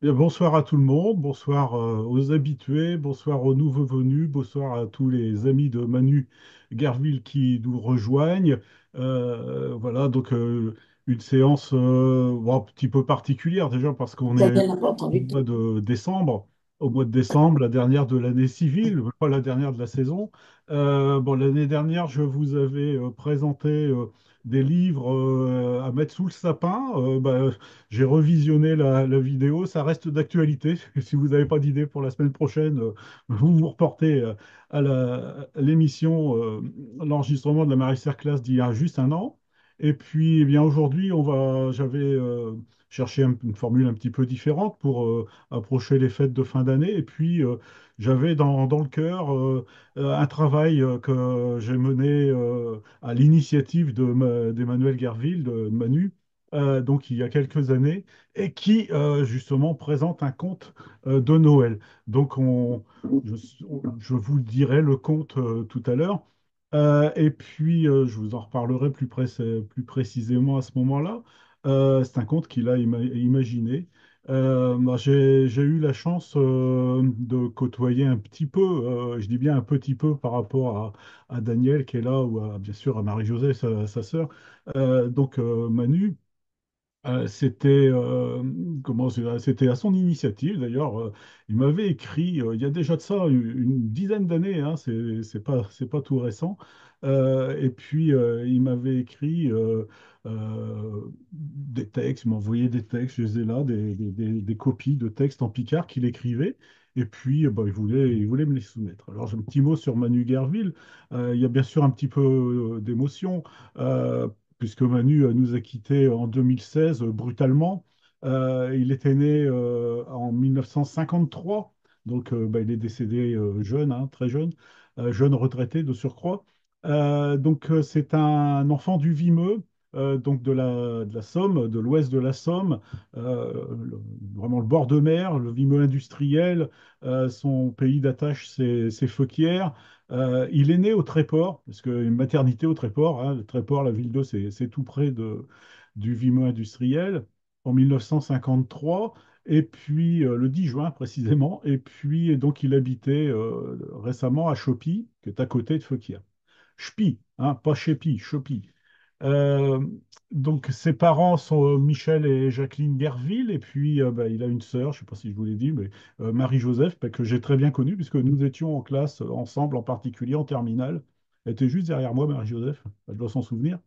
Et bonsoir à tout le monde, bonsoir aux habitués, bonsoir aux nouveaux venus, bonsoir à tous les amis de Manu Garville qui nous rejoignent. Voilà, donc une séance bon, un petit peu particulière déjà parce qu'on est Daniel n'a pas au entendu. mois de décembre. Au mois de décembre, la dernière de l'année civile, pas la dernière de la saison. Bon, l'année dernière, je vous avais présenté des livres à mettre sous le sapin. J'ai revisionné la vidéo, ça reste d'actualité. Si vous n'avez pas d'idée pour la semaine prochaine, vous vous reportez à l'émission, l'enregistrement de la Marie Class d'il y a juste un an. Et puis, eh bien, aujourd'hui, j'avais cherché une formule un petit peu différente pour approcher les fêtes de fin d'année. Et puis, j'avais dans le cœur un travail que j'ai mené à l'initiative d'Emmanuel Gerville, de Manu, donc il y a quelques années, et qui justement présente un conte de Noël. Donc je, je vous dirai le conte tout à l'heure. Et puis je vous en reparlerai plus précisément à ce moment-là. C'est un conte qu'il a imaginé. J'ai eu la chance de côtoyer un petit peu, je dis bien un petit peu par rapport à Daniel qui est là, ou bien sûr à Marie-Josée, sa sœur. Manu. C'était c'était à son initiative d'ailleurs. Il m'avait écrit il y a déjà de ça une dizaine d'années, hein, c'est pas tout récent. Et puis il m'avait écrit des textes, il m'envoyait des textes, je les ai là, des copies de textes en picard qu'il écrivait. Et puis il voulait me les soumettre. Alors j'ai un petit mot sur Manu Guerville. Il y a bien sûr un petit peu d'émotion. Euh, Puisque Manu nous a quittés en 2016 brutalement. Il était né en 1953, donc il est décédé jeune, hein, très jeune, jeune retraité de surcroît. C'est un enfant du Vimeux, donc de la Somme, de l'ouest de la Somme, vraiment le bord de mer, le Vimeux industriel. Son pays d'attache, c'est Feuquières. Il est né au Tréport, parce qu'une maternité au Tréport, hein, le Tréport, la ville d'Eau, c'est tout près du Vimeux industriel, en 1953, et puis le 10 juin précisément, et puis donc il habitait récemment à Chopie, qui est à côté de Feuquières. Ch'pi, hein, pas Chépy, Chopie. Euh, donc ses parents sont Michel et Jacqueline Guerville, et puis il a une sœur, je ne sais pas si je vous l'ai dit, mais Marie-Joseph, que j'ai très bien connue, puisque nous étions en classe ensemble, en particulier en terminale. Elle était juste derrière moi, Marie-Joseph, elle doit s'en souvenir.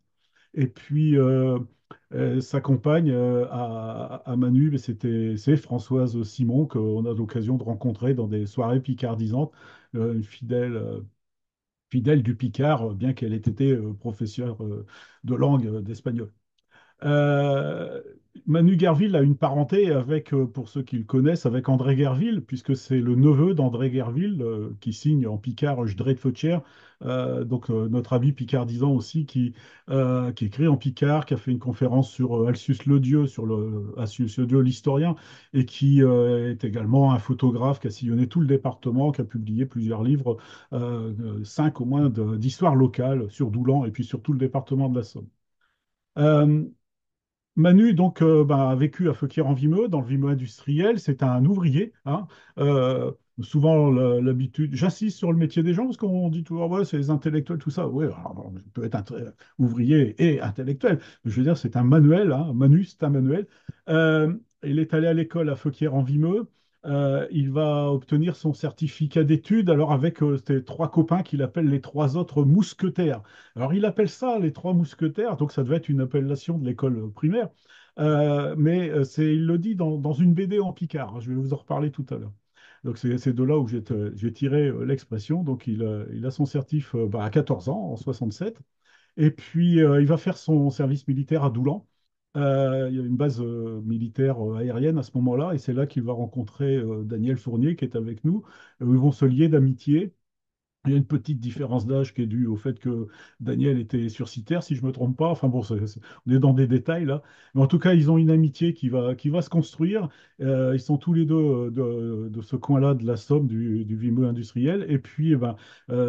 Et puis sa compagne à Manu, c'est Françoise Simon, qu'on a l'occasion de rencontrer dans des soirées picardisantes, une fidèle du Picard, bien qu'elle ait été professeure de langue d'espagnol. Euh, Manu Guerville a une parenté avec, pour ceux qui le connaissent, avec André Guerville, puisque c'est le neveu d'André Guerville qui signe en Picard Jdred Feuchier, notre ami picardisant aussi, qui écrit en Picard, qui a fait une conférence sur Alcius le Dieu, sur Alcius le Dieu, l'historien, et qui est également un photographe qui a sillonné tout le département, qui a publié plusieurs livres, cinq au moins, d'histoire locale sur Doulan et puis sur tout le département de la Somme. Euh, Manu a vécu à Feuquières-en-Vimeux, dans le Vimeux industriel. C'est un ouvrier, hein. Souvent l'habitude. J'insiste sur le métier des gens parce qu'on dit toujours ouais, c'est les intellectuels, tout ça. Oui, il peut être ouvrier et intellectuel. Je veux dire, c'est un manuel, hein. Manu, c'est un manuel. Il est allé à l'école à Feuquières-en-Vimeux. Il va obtenir son certificat d'études, alors avec ses trois copains qu'il appelle les trois autres mousquetaires. Alors, il appelle ça les trois mousquetaires, donc ça devait être une appellation de l'école primaire. Il le dit dans une BD en Picard, hein. Je vais vous en reparler tout à l'heure. Donc, c'est de là où j'ai tiré l'expression. Donc, il a son certif à 14 ans, en 67. Et puis, il va faire son service militaire à Doulan. Il y a une base militaire aérienne à ce moment-là, et c'est là qu'il va rencontrer Daniel Fournier, qui est avec nous, où ils vont se lier d'amitié. Il y a une petite différence d'âge qui est due au fait que Daniel était sursitaire, si je ne me trompe pas. Enfin bon, on est dans des détails là. Mais en tout cas, ils ont une amitié qui va se construire. Ils sont tous les deux de ce coin-là de la Somme, du Vimeux industriel. Et puis,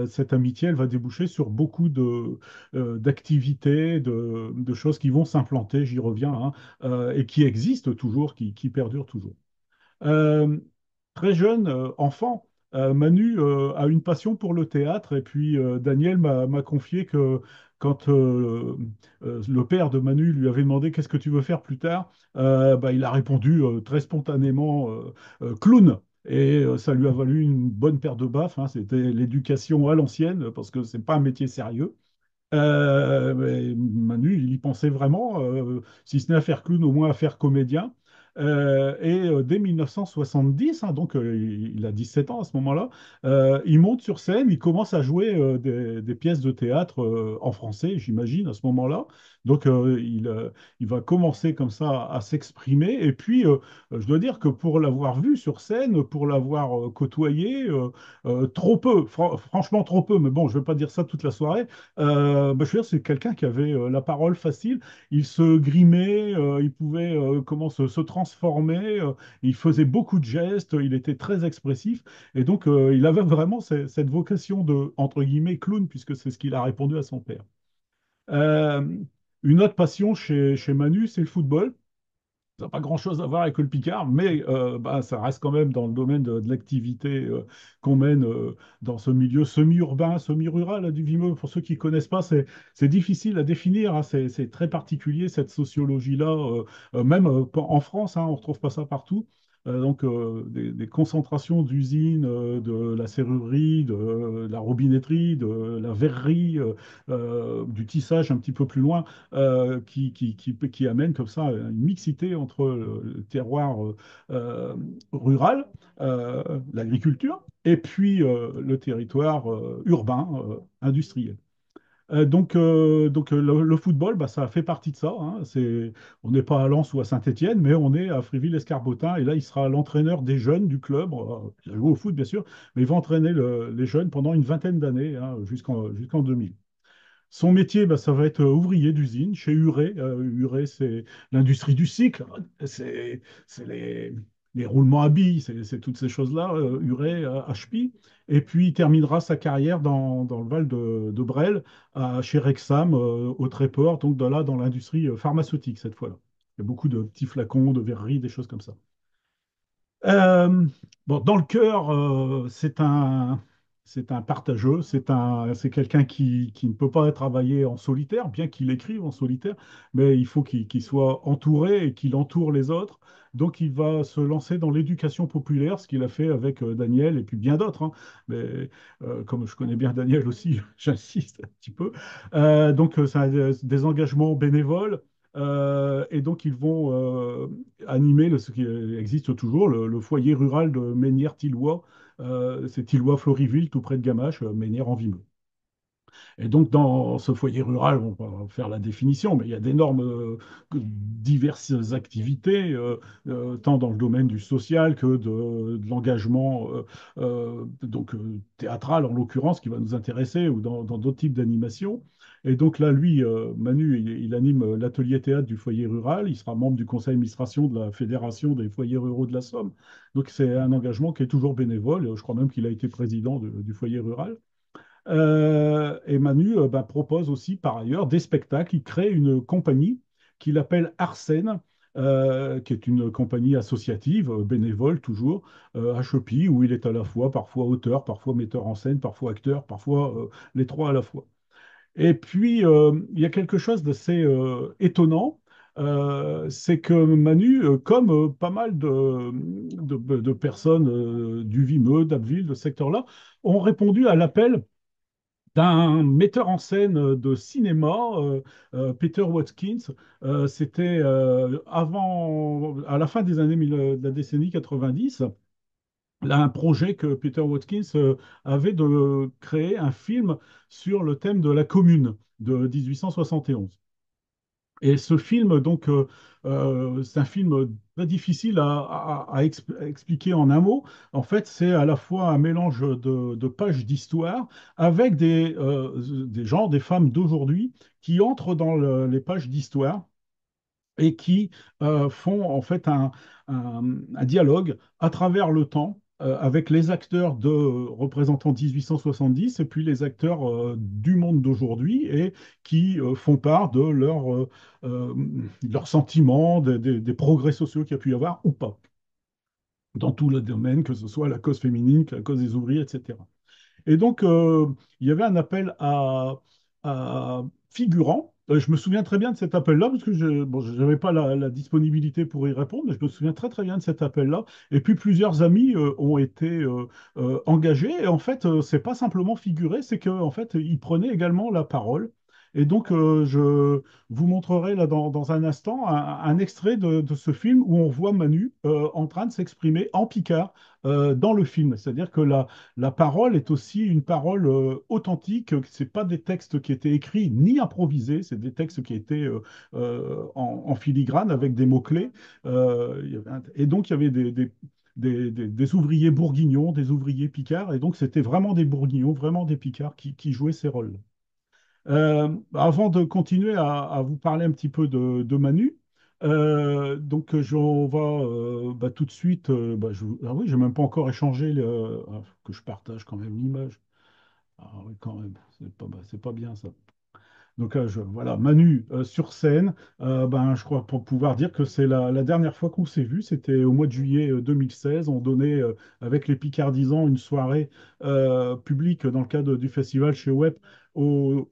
cette amitié, elle va déboucher sur beaucoup d'activités, de choses qui vont s'implanter, j'y reviens, hein, et qui existent toujours, qui perdurent toujours. Euh, Très jeune, enfant, Manu a une passion pour le théâtre et puis Daniel m'a confié que quand le père de Manu lui avait demandé qu'est-ce que tu veux faire plus tard, bah, il a répondu très spontanément clown. Et ça lui a valu une bonne paire de baffes, hein. C'était l'éducation à l'ancienne parce que c'est pas un métier sérieux. Mais Manu, il y pensait vraiment, si ce n'est à faire clown, au moins à faire comédien. Dès 1970, hein, donc il a 17 ans à ce moment-là, il monte sur scène, il commence à jouer des pièces de théâtre en français, j'imagine, à ce moment-là. Donc il va commencer comme ça à s'exprimer. Et puis, je dois dire que pour l'avoir vu sur scène, pour l'avoir côtoyé, trop peu, franchement trop peu, mais bon, je ne vais pas dire ça toute la soirée. Bah, je veux dire, c'est quelqu'un qui avait la parole facile. Il se grimait, il pouvait comment se transformer. Il faisait beaucoup de gestes. Il était très expressif. Et donc, il avait vraiment cette vocation de, entre guillemets, clown, puisque c'est ce qu'il a répondu à son père. Euh, une autre passion chez Manu, c'est le football. Ça n'a pas grand-chose à voir avec le Picard, mais bah, ça reste quand même dans le domaine de l'activité qu'on mène dans ce milieu semi-urbain, semi-rural du Vimeux. Pour ceux qui ne connaissent pas, c'est difficile à définir, hein. C'est très particulier, cette sociologie-là. Même en France, hein, on ne retrouve pas ça partout. Des concentrations d'usines, de la serrurerie, de la robinetterie, de la verrerie, du tissage un petit peu plus loin qui amène comme ça une mixité entre le terroir euh, rural, l'agriculture, et puis le territoire urbain, industriel. Le football, bah, ça fait partie de ça, hein. On n'est pas à Lens ou à Saint-Étienne, mais on est à Fréville-Escarbotin. Et là, il sera l'entraîneur des jeunes du club. Il joue au foot, bien sûr, mais il va entraîner les jeunes pendant une vingtaine d'années, hein, jusqu'en 2000. Son métier, bah, ça va être ouvrier d'usine chez Huret. Huret, c'est l'industrie du cycle. C'est les roulements à billes, c'est toutes ces choses-là. Huret, HP. Et puis, il terminera sa carrière dans le Val de Bresle, chez Rexam, au Tréport, donc dans l'industrie pharmaceutique cette fois-là. Il y a beaucoup de petits flacons, de verreries, des choses comme ça. Euh, bon, dans le cœur, c'est un partageux, c'est quelqu'un qui ne peut pas travailler en solitaire, bien qu'il écrive en solitaire, mais il faut qu'il soit entouré et qu'il entoure les autres. Donc, il va se lancer dans l'éducation populaire, ce qu'il a fait avec Daniel et puis bien d'autres, hein. Mais comme je connais bien Daniel aussi, j'insiste un petit peu. Ça a des engagements bénévoles. Et donc, ils vont animer ce qui existe toujours, le foyer rural de Mesnières-Tilloy. C'est Tilloy-Floriville, tout près de Gamaches, Mesnières en Vimeux. Et donc, dans ce foyer rural, on va faire la définition, mais il y a d'énormes, diverses activités, tant dans le domaine du social que de l'engagement théâtral, en l'occurrence, qui va nous intéresser, ou dans d'autres types d'animations. Et donc là, lui, Manu, il anime l'atelier théâtre du foyer rural. Il sera membre du conseil d'administration de la Fédération des foyers ruraux de la Somme. Donc c'est un engagement qui est toujours bénévole. Je crois même qu'il a été président du foyer rural. Et Manu bah, propose aussi par ailleurs des spectacles. Il crée une compagnie qu'il appelle Arsène, qui est une compagnie associative, bénévole toujours, à Chopie, où il est à la fois parfois auteur, parfois metteur en scène, parfois acteur, parfois les trois à la fois. Et puis, il y a quelque chose d'assez étonnant. C'est que Manu, comme pas mal de personnes du Vimeux, d'Abbeville, de ce secteur-là, ont répondu à l'appel d'un metteur en scène de cinéma, Peter Watkins. C'était à la fin des de la décennie 90, là, un projet que Peter Watkins avait de créer un film sur le thème de la Commune de 1871. Et ce film, c'est un film très difficile à expliquer en un mot. En fait, c'est à la fois un mélange de pages d'histoire avec des gens, des femmes d'aujourd'hui qui entrent dans les pages d'histoire et qui font en fait un dialogue à travers le temps avec les acteurs représentant 1870 et puis les acteurs du monde d'aujourd'hui et qui font part de euh, leurs sentiments, des progrès sociaux qu'il y a pu y avoir ou pas. dans tout le domaine, que ce soit la cause féminine, que la cause des ouvriers, etc. Et donc, il y avait un appel à figurants. Je me souviens très bien de cet appel-là, parce que je bon, n'avais pas la disponibilité pour y répondre, mais je me souviens très très bien de cet appel-là. Et puis plusieurs amis ont été engagés. Et en fait, c'est pas simplement figurer, c'est qu'en fait, ils prenaient également la parole. Et donc, je vous montrerai là dans un instant un extrait de ce film où on voit Manu en train de s'exprimer en Picard dans le film. C'est-à-dire que la parole est aussi une parole authentique. C'est pas des textes qui étaient écrits ni improvisés, c'est des textes qui étaient en filigrane avec des mots-clés. Et donc, il y avait des ouvriers bourguignons, des ouvriers picards, et donc c'était vraiment des bourguignons, vraiment des picards qui jouaient ces rôles. Avant de continuer à vous parler un petit peu de Manu, donc on va bah, tout de suite. Ah oui, j'ai même pas encore échangé que je partage quand même l'image. Ah oui, quand même, c'est pas bien ça. Donc voilà, Manu sur scène, ben, je crois pour pouvoir dire que c'est la dernière fois qu'on s'est vu, c'était au mois de juillet 2016. On donnait avec les Picardisans une soirée publique dans le cadre du festival chez Web au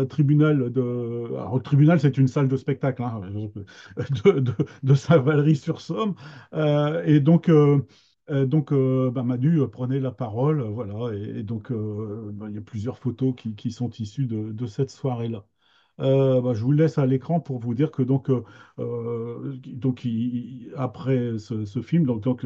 tribunal de. Alors, le tribunal, c'est une salle de spectacle hein, de Saint-Valery-sur-Somme. Et donc, ben, Manu prenait la parole, voilà, et donc ben, il y a plusieurs photos qui sont issues de cette soirée-là. Bah, je vous laisse à l'écran pour vous dire que donc après ce film, donc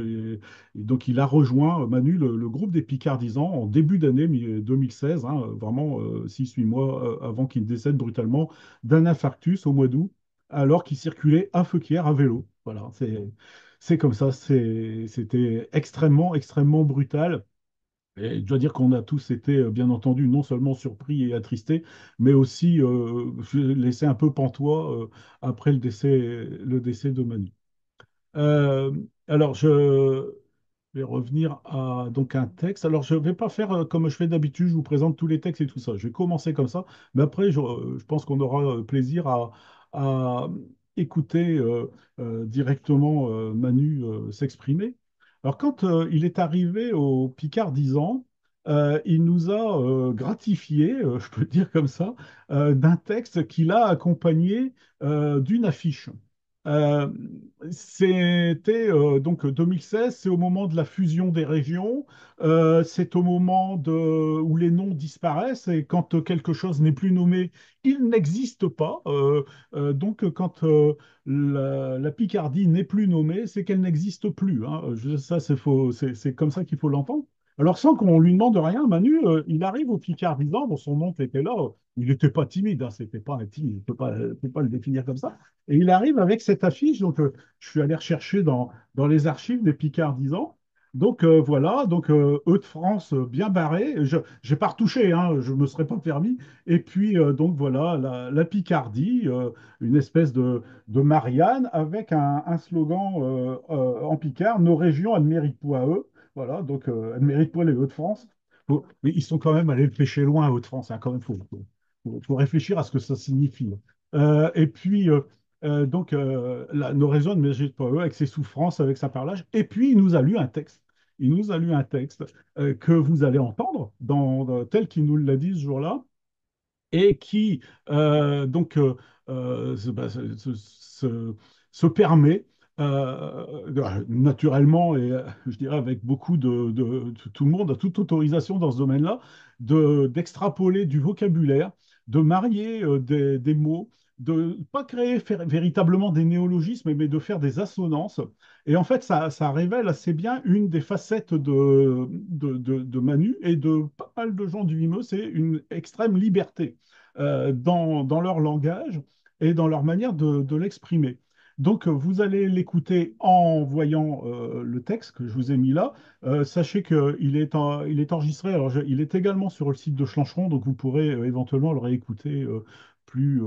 il a rejoint Manu le groupe des Picardisans en début d'année 2016, hein, vraiment 6-8 mois avant qu'il décède brutalement d'un infarctus au mois d'août, alors qu'il circulait à Feuquières à vélo. Voilà, c'est comme ça, c'était extrêmement, extrêmement brutal. Et je dois dire qu'on a tous été, bien entendu, non seulement surpris et attristés, mais aussi laissés un peu pantois après le décès de Manu. Euh, alors, je vais revenir à donc un texte. Alors, je ne vais pas faire comme je fais d'habitude, je vous présente tous les textes et tout ça. Je vais commencer comme ça, mais après, je pense qu'on aura plaisir à écouter directement Manu s'exprimer. Alors, quand il est arrivé au Picard 10 ans, il nous a gratifié, je peux dire comme ça, d'un texte qu'il a accompagné d'une affiche. Euh, C'était donc 2016, c'est au moment de la fusion des régions, c'est au moment où les noms disparaissent et quand quelque chose n'est plus nommé, il n'existe pas. Donc quand la Picardie n'est plus nommée, c'est qu'elle n'existe plus. Hein. Ça, c'est faux, c'est comme ça qu'il faut l'entendre. Alors sans qu'on lui demande rien, Manu, il arrive au Picardisant, bon, son oncle était là, il n'était pas timide, hein, c'était pas un timide, on peut pas le définir comme ça. Et il arrive avec cette affiche, donc je suis allé rechercher dans les archives des Picardisans. Donc voilà, donc Hauts-de-France bien barré. Je n'ai pas retouché, hein, je ne me serais pas permis. Et puis donc voilà, la Picardie, une espèce de Marianne avec un slogan en Picard, nos régions, elles ne méritent pas eux. Voilà, donc elles ne méritent pas les Hauts-de-France. Mais ils sont quand même allés le pêcher loin, Hauts-de-France, hein, quand même, faut réfléchir à ce que ça signifie. Et puis, donc, nos raisons ne méritent pas eux, avec ses souffrances, avec sa parlage. Et puis, il nous a lu un texte. Il nous a lu un texte que vous allez entendre tel qu'il nous l'a dit ce jour-là et qui donc bah, se permet naturellement et je dirais avec beaucoup de tout le monde, à toute autorisation dans ce domaine-là, d'extrapoler du vocabulaire, de marier des mots, de pas créer véritablement des néologismes, mais de faire des assonances. Et en fait, ça révèle assez bien une des facettes de Manu et de pas mal de gens du Vimeo, c'est une extrême liberté dans leur langage et dans leur manière de l'exprimer. Donc, vous allez l'écouter en voyant le texte que je vous ai mis là. Sachez il est enregistré, alors il est également sur le site de Schlancheron, donc vous pourrez éventuellement le réécouter plus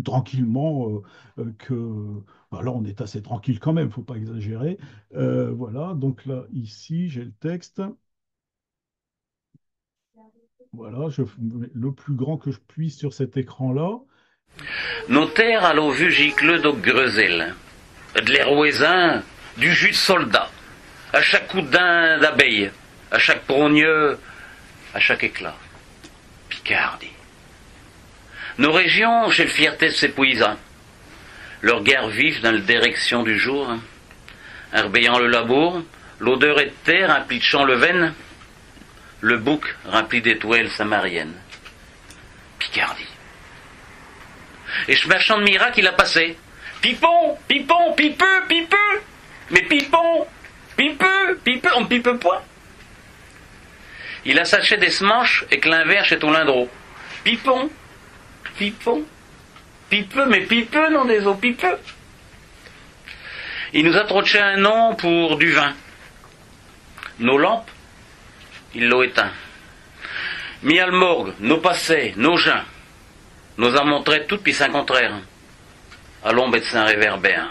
tranquillement bah là, on est assez tranquille quand même, faut pas exagérer. Voilà, donc là, ici, j'ai le texte. Voilà, je mets le plus grand que je puisse sur cet écran-là. Notaire allo vugicle do Greuzel. De l'héroïsin, du jus de soldat. à chaque coup d'abeille, à chaque progneux, à chaque éclat. Picardie. Nos régions, j'ai le fierté de ces paysans. Leur guerre vive dans la direction du jour, un rebellant le labour, l'odeur est de terre, remplie de champs leven, le bouc rempli d'étoiles samariennes. Picardie. Et ce marchand de miracles, il a passé. Pipon, pipon, pipeux, pipeux. Mais pipon, pipeux, pipeux, on ne pipe pas. Il a saché des semanches et que l'inverse chez ton lindreau. Pipon, pipon, pipeux, mais pipeux, non des eaux, pipeux. Il nous a troché un nom pour du vin. Nos lampes, il l'a éteint. Mis à le morgue, nos passés, nos gens, nous a montré tout puis saint contraire, à l'ombre de Saint-Réverbère.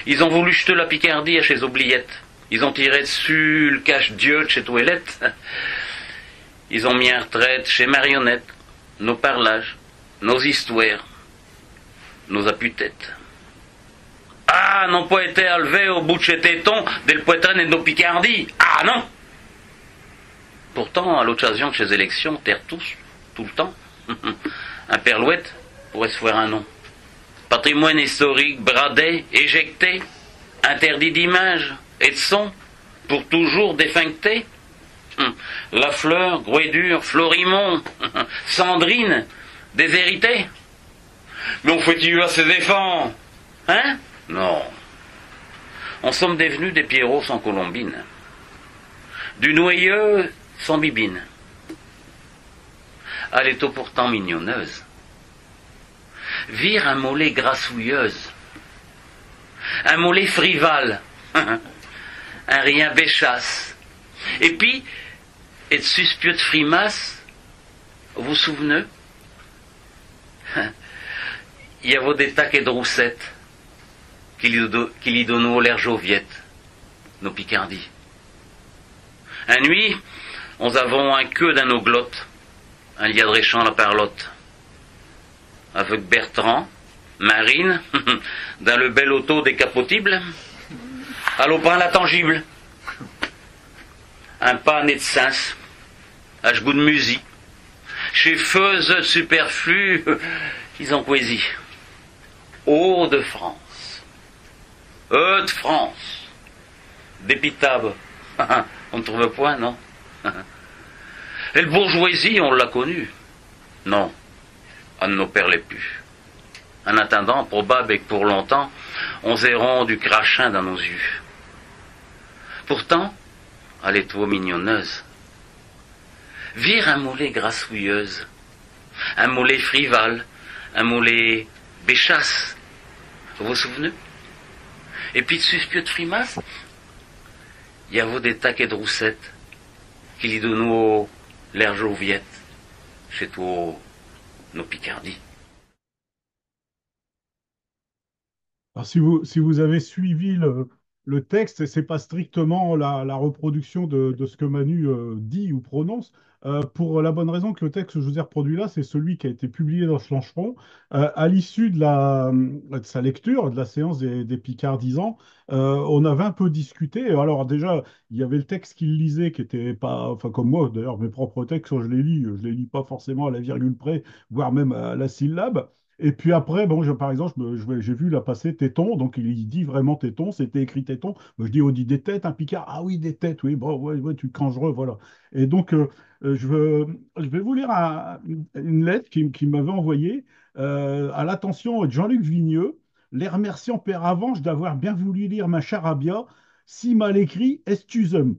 Ils ont voulu jeter la Picardie à chez Oubliettes. Ils ont tiré dessus le cache-dieu de chez Toilette. Ils ont mis en retraite chez Marionnette, nos parlages, nos histoires, nos appuis-têtes. Ah, n'ont pas été enlevés au bout de chez Téton, dès le poitrain et de nos Picardies. Ah non! Pourtant, à l'occasion de ces élections, terre tous, tout le temps. Un perlouette pourrait se faire un nom. Patrimoine historique bradé, éjecté, interdit d'image et de son, pour toujours défuncté. La fleur, Gouédur, Florimond, Sandrine, déshérité. Mais on fait-il à ses défends? Hein? Non. En sommes devenus des Pierrots sans colombine, du Noyeux sans bibine. Elle est pourtant mignonneuse. Vire un mollet grassouilleuse, un mollet frivole, un rien béchasse. Et puis, et de suspieux de frimasse, vous vous souvenez? Il y a vos des tacs et de roussettes qui lui donnent l'air joviette, nos Picardies. Un nuit, nous avons un queue dans nos glottes, un liadréchant la parlotte. Avec Bertrand, Marine, dans le bel auto décapotable, à l'opin la tangible. Un pas né de sens, à goût de musique. Chez Feuse superflu, ils ont poésie. Eau de France. De France. Dépitable. On ne trouve point, non? Et le bourgeoisie, on l'a connu. Non, on ne nous perdait plus. En attendant, probable et que pour longtemps, on zérons du crachin dans nos yeux. Pourtant, elle est trop mignonneuse. Vire un mollet grassouilleuse, un mollet frivole, un mollet béchasse. Vous vous souvenez? Et puis de suspieux de frimasse, il y a vous des taquets de roussettes qui lui donnent l'air joviette chez toi nos Picardies. Alors, si vous avez suivi le texte, c'est pas strictement la reproduction de ce que Manu dit ou prononce, pour la bonne raison que le texte que je vous ai reproduit là, c'est celui qui a été publié dans Flancheron. À l'issue de sa lecture, de la séance des Picardisans, on avait un peu discuté. Alors déjà, il y avait le texte qu'il lisait qui était pas, enfin comme moi d'ailleurs, mes propres textes, quand je les lis pas forcément à la virgule près, voire même à la syllabe. Et puis après, bon, par exemple, j'ai vu la passer téton, donc il dit vraiment téton, c'était écrit téton. Moi, je dis, on dit des têtes, un Picard, ah oui, des têtes, oui, bon, ouais, ouais, tu cangereux, voilà. Et donc, je vais vous lire une lettre qui m'avait envoyée à l'attention de Jean-Luc Vigneux, les remerciant per avance d'avoir bien voulu lire ma charabia, si mal écrit, estusum.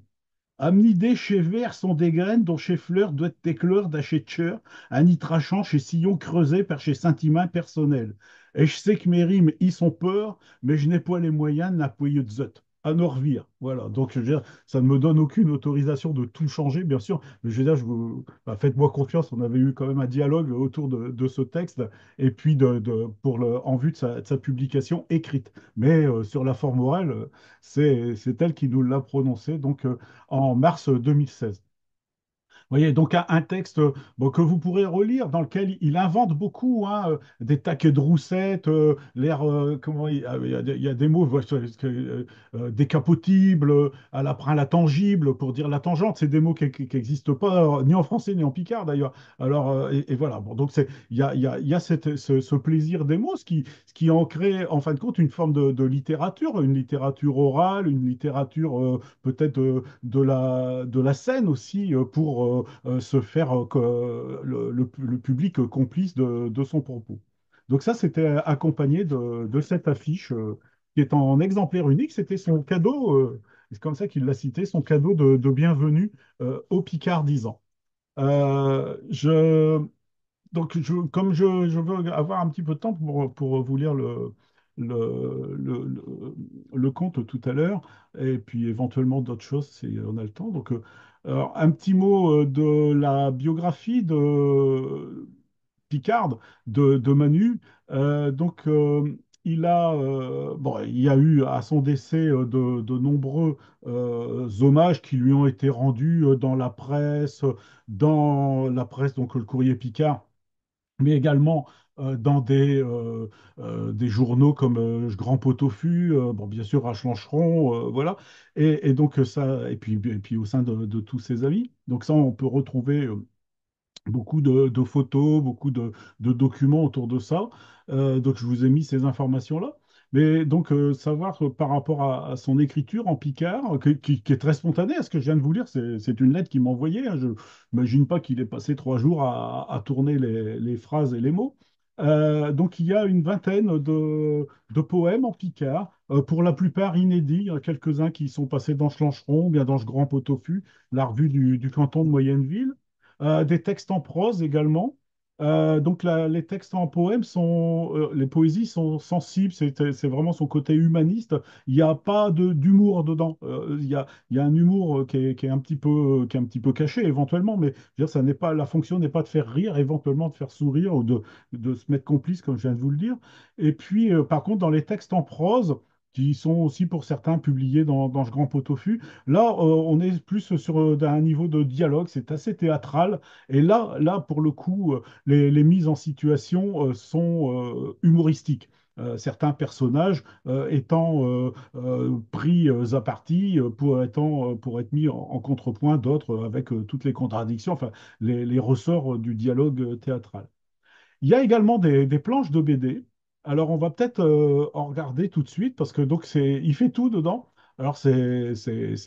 Amnidé chez Vert sont des graines dont chez Fleur doit éclore d'achèteur, un nitrachant chez Sillon creusé par chez Saint-Imain personnel. Et je sais que mes rimes y sont peur, mais je n'ai pas les moyens d'appuyer de zot. À Norvire. Voilà. Donc, je veux dire, ça ne me donne aucune autorisation de tout changer, bien sûr. Mais je veux dire, faites-moi confiance. On avait eu quand même un dialogue autour de ce texte et puis en vue de sa publication écrite. Mais sur la forme orale, c'est elle qui nous l'a prononcé. Donc, en mars 2016. Voyez, donc un texte bon, que vous pourrez relire dans lequel il invente beaucoup, hein, des taquets de roussettes, l'air, comment il y a des mots, décapotible, à la tangible, pour dire la tangente, c'est des mots qui n'existent pas ni en français ni en picard d'ailleurs. Alors, et voilà, bon, donc il y a ce plaisir des mots, ce qui en crée en fin de compte une forme de littérature, une littérature orale, une littérature peut-être de la scène aussi se faire le public complice de son propos. Donc ça, c'était accompagné de cette affiche qui est en exemplaire unique. C'était son cadeau, c'est comme ça qu'il l'a cité, son cadeau de bienvenue au Picard 10 ans. Euh, je, comme je veux avoir un petit peu de temps pour vous lire le conte tout à l'heure, et puis éventuellement d'autres choses si on a le temps. Donc, alors, un petit mot de la biographie de Picard, de Manu. Bon, il y a eu à son décès de nombreux hommages qui lui ont été rendus dans la presse, donc le Courrier Picard, mais également dans des journaux comme Grand Pot-au-Fût, bon, bien sûr Rachlancheron, voilà, et puis au sein de tous ses amis. Donc ça, on peut retrouver beaucoup de photos, beaucoup de documents autour de ça. Donc, je vous ai mis ces informations-là. Mais donc, savoir par rapport à son écriture en picard, qui est très spontanée, à ce que je viens de vous lire, c'est une lettre qu'il m'a envoyée, hein. Je n'imagine pas qu'il ait passé 3 jours à tourner les phrases et les mots. Donc, il y a une vingtaine de poèmes en picard, pour la plupart inédits. Il y en a quelques-uns qui sont passés dans Schlancheron, bien dans ce Grand Pot-au-Fût, la revue du canton de Moyenneville, des textes en prose également. Donc les textes en poème les poésies sont sensibles, c'est vraiment son côté humaniste. Il n'y a pas d'humour dedans. Il y a un humour qui est un petit peu caché éventuellement, mais je veux dire, la fonction n'est pas de faire rire, éventuellement de faire sourire ou de se mettre complice, comme je viens de vous le dire. Et puis, par contre, dans les textes en prose, qui sont aussi pour certains publiés dans ce grand pot-au-fût, là, on est plus sur un niveau de dialogue, c'est assez théâtral. Et là, pour le coup, les mises en situation sont humoristiques. Certains personnages étant pris à partie pour être mis en contrepoint d'autres avec toutes les contradictions, enfin les ressorts du dialogue théâtral. Il y a également des planches de BD. Alors, on va peut-être en regarder tout de suite parce que donc il fait tout dedans. Alors, c'est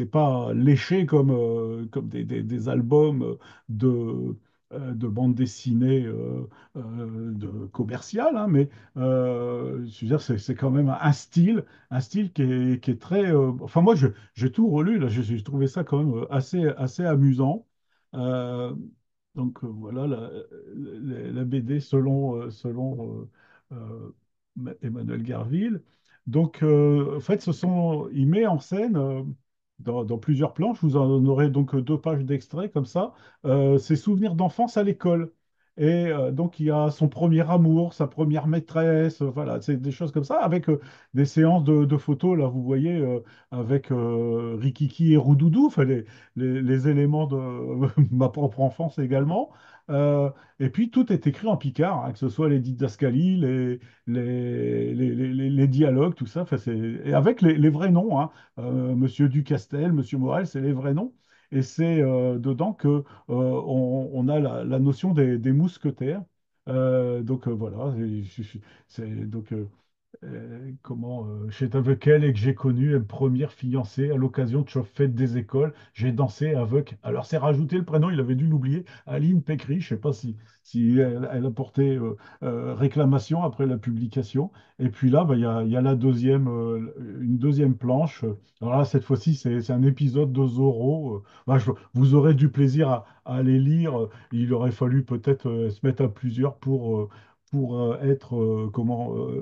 pas léché comme des albums de bande dessinée commerciale, hein, mais je veux dire, c'est quand même un style qui est très. Enfin, moi, j'ai tout relu là. J'ai trouvé ça quand même assez amusant. Euh, voilà la BD selon Emmanuel Garville. Donc en fait, il met en scène dans plusieurs planches, vous en aurez donc 2 pages d'extrait comme ça, ses souvenirs d'enfance à l'école. Et donc il y a son premier amour, sa première maîtresse, voilà, c'est des choses comme ça, avec des séances de photos, là vous voyez, avec Rikiki et Roudoudou, enfin, les éléments de ma propre enfance également. Et puis tout est écrit en picard, hein, que ce soit les didascalies, les dialogues, tout ça. Enfin, et avec les vrais noms, hein. Monsieur Ducastel, Monsieur Morel, c'est les vrais noms. Et c'est dedans que on a la notion des mousquetaires. Donc voilà, donc c'est avec elle et que j'ai connu une première fiancée à l'occasion de fête des écoles. J'ai dansé avec. Alors, c'est rajouté le prénom, il avait dû l'oublier. Aline Pécry, je ne sais pas si elle a porté réclamation après la publication. Et puis là, bah, il y a une deuxième planche. Alors là, cette fois-ci, c'est un épisode de Zorro. Bah, vous aurez du plaisir à aller lire. Il aurait fallu peut-être se mettre à plusieurs pour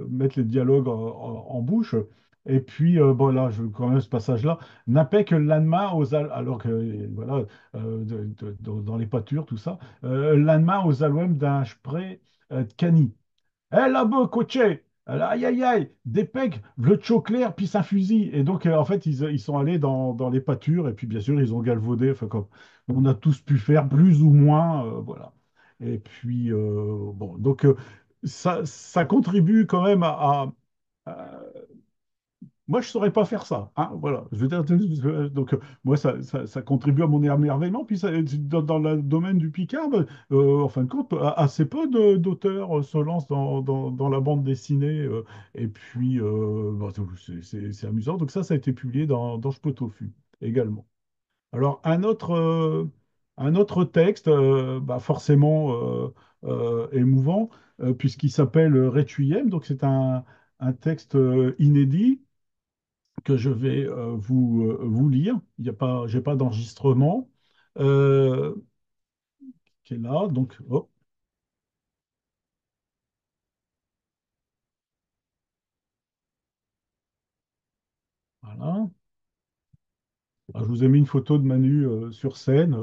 mettre les dialogues en bouche. Et puis, bon, là, quand même, ce passage-là, n'appelle que l'anma alors que, voilà, dans les pâtures, tout ça, l'anma aux alouem d'un spré de cani. Eh, la bœuf, coché! Aïe, aïe, aïe, des pecs, le chaud clair, puis un fusil. Et donc, en fait, ils sont allés dans les pâtures, et puis bien sûr, ils ont galvaudé, enfin, comme on a tous pu faire, plus ou moins, voilà. Et puis, bon, donc, ça contribue quand même à, moi, je saurais pas faire ça, hein, voilà. Je veux dire, donc, moi, ça contribue à mon émerveillement. Puis, dans le domaine du Picard, ben, en fin de compte, assez peu d'auteurs se lancent dans la bande dessinée. Et puis, bon, c'est amusant. Donc, ça a été publié dans Je Tofu également. Alors, un autre texte, bah, forcément émouvant, puisqu'il s'appelle Requiem. Donc, c'est un texte inédit que je vais vous lire. Il y a pas, j'ai pas d'enregistrement euh, qui est là. Donc, hop, voilà. Alors, je vous ai mis une photo de Manu sur scène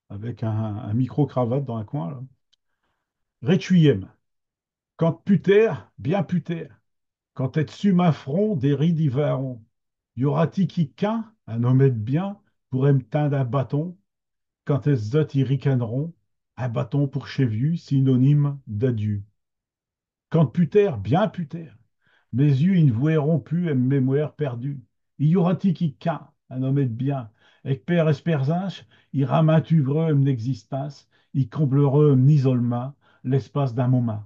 avec un micro-cravate dans un coin, là. Requiem. Quand puter, bien puter. Quand est su ma front, des rides y verront. Y aura-t-il qui qu'un, un homme de bien, pourrait me teindre un bâton? Quand est-ce zot y ricaneront, un bâton pour chéviu, synonyme d'adieu. Quand puter, bien puter. Mes yeux, ils ne voueront plus à mémoire perdue. Il y aura-t-il qui qu'un, un homme de bien, et père esperzinche, il ramatuvreux n'existence, il comblera l'isolement, l'espace d'un moment.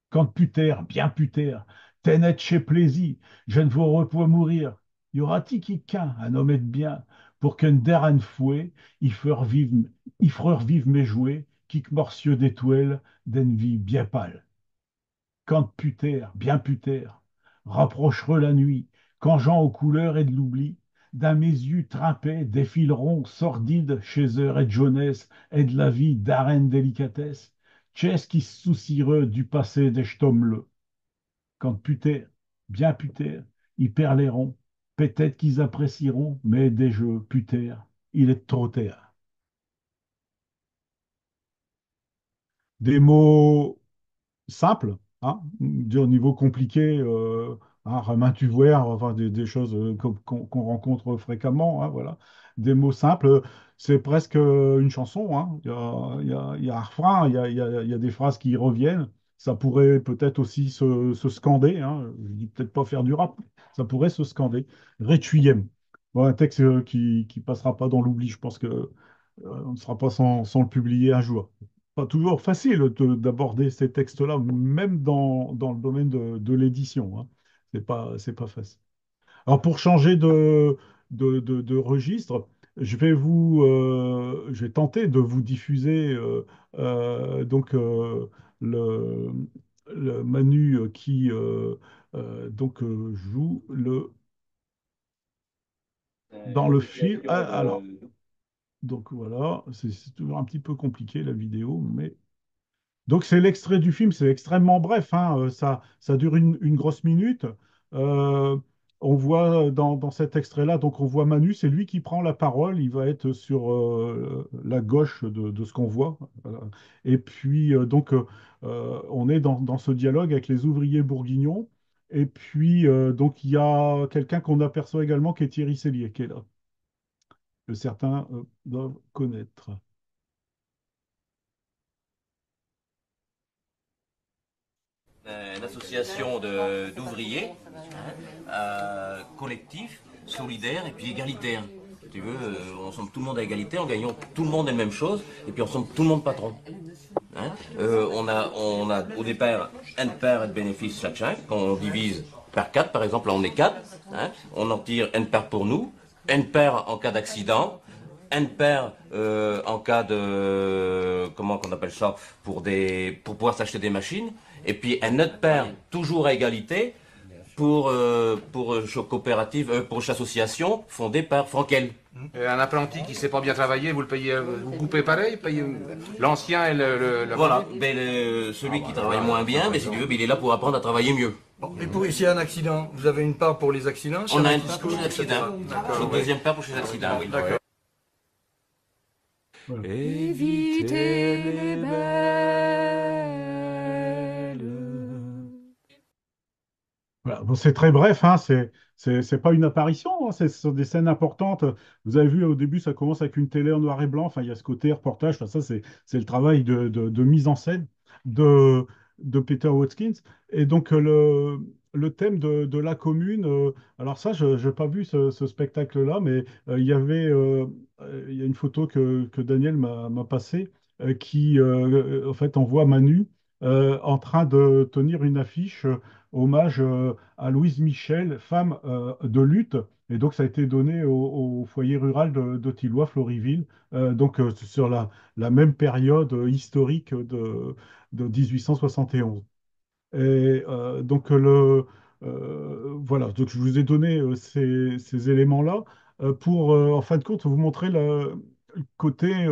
Quand puter, bien puter, tenez chez plaisir, je ne vous repos mourir. Y aura-t-il qui qu'un, un homme de bien, pour qu'un dernier fouet, il fera vivre mes jouets, qui morcieux d'étoiles, d'envie bien pâle. Quand puter, bien puter, rapprochera la nuit, quand Jean aux couleurs et de l'oubli, d'un mes yeux trempés défileront sordides chez eux et de jeunesse et de la vie d'arène délicatesse, qu'est-ce qui se soucierait du passé des le quand puter, bien puter, ils perleront, peut-être qu'ils apprécieront, mais des jeux puter, il est trop tard. Des mots simple, hein, au niveau compliqué, hein, ramain-tu-voir, enfin des choses qu'on rencontre fréquemment, hein, voilà. Des mots simples, c'est presque une chanson, hein. Il y a un refrain, il y a des phrases qui y reviennent. Ça pourrait peut-être aussi se scander, hein. Je dis peut-être pas faire du rap, ça pourrait se scander. Requiem. Bon, un texte qui passera pas dans l'oubli, je pense que on ne sera pas sans le publier un jour. Pas toujours facile d'aborder ces textes-là, même dans le domaine de l'édition, hein. C'est pas facile. Alors pour changer de registre, je vais tenter de vous diffuser donc le Manu qui joue dans le film. Ah, alors, donc voilà, c'est toujours un petit peu compliqué la vidéo, mais donc c'est l'extrait du film, c'est extrêmement bref, hein, ça dure une grosse minute. Euh, on voit dans cet extrait-là, donc on voit Manu, c'est lui qui prend la parole, il va être sur la gauche de ce qu'on voit. Voilà. Et puis on est dans ce dialogue avec les ouvriers bourguignons. Et puis donc il y a quelqu'un qu'on aperçoit également qui est Thierry Sellier, qui est là, que certains doivent connaître. Une association d'ouvriers, collectif, solidaire et puis égalitaire. Si tu veux, ensemble tout le monde à égalité, en gagnant tout le monde a la même chose, et puis ensemble tout le monde patron. Hein. On a au départ un paire de bénéfices chacun, quand on divise par 4 par exemple, là on est 4, hein, on en tire un paire pour nous, un paire en cas d'accident, un paire en cas de, comment qu'on appelle ça, pour pouvoir s'acheter des machines, et puis un autre paire toujours à égalité pour coopérative, pour association fondée par Frankel. Un apprenti qui ne sait pas bien travailler, vous le payez, vous coupez pareil, payez l'ancien et le Voilà, ben celui qui travaille moins bien, mais si tu veux, ben, il est là pour apprendre à travailler mieux. Bon, et pour ici un accident, vous avez une part pour les accidents? On a une part pour les accidents. Une deuxième part pour les accidents, oui. D'accord. Voilà. Évitez les belles. Voilà. Bon, c'est très bref, hein, c'est pas une apparition, hein, ce sont des scènes importantes. Vous avez vu au début, ça commence avec une télé en noir et blanc. Enfin, il y a ce côté reportage. Enfin, ça, c'est le travail de mise en scène de, de Peter Watkins. Et donc, le thème de la commune, alors ça, je n'ai pas vu ce spectacle-là, mais il y a une photo que Daniel m'a passée qui, en fait, on voit Manu en train de tenir une affiche hommage à Louise Michel, femme de lutte. Et donc, ça a été donné au foyer rural de Tilloy-Floryville, donc sur la même période historique de 1871. Et donc, voilà, donc je vous ai donné ces éléments-là pour, en fin de compte, vous montrer le côté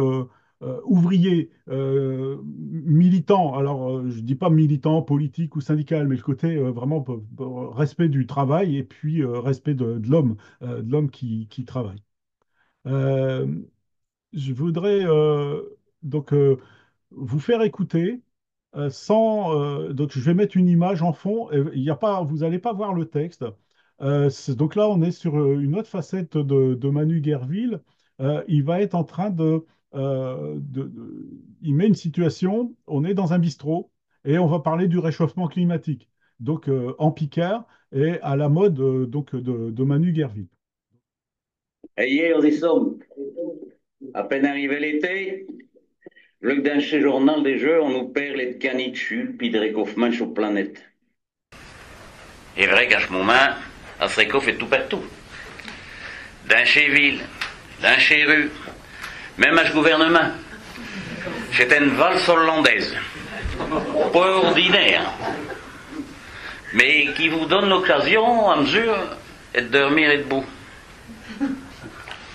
ouvrier, militant. Alors, je dis pas militant politique ou syndical, mais le côté vraiment respect du travail et puis respect de l'homme qui travaille. Euh, je voudrais donc vous faire écouter donc je vais mettre une image en fond. Et il y a pas, vous n'allez pas voir le texte. Donc là, on est sur une autre facette de Manu Guerville. Il va être en train il met une situation. On est dans un bistrot et on va parler du réchauffement climatique. Donc en Picard et à la mode donc de Manu Guerville. Et hier, des sommes, à peine arrivé l'été, le dans chez Journal des Jeux, on nous perd les canicule puis de réchauffement sur planète. C'est vrai qu'à ce moment, à se réchauffe tout partout. Dans chez ville, dans chez rue, même à ce gouvernement. C'était une valse hollandaise. Pas ordinaire. Mais qui vous donne l'occasion, à mesure, de dormir et debout.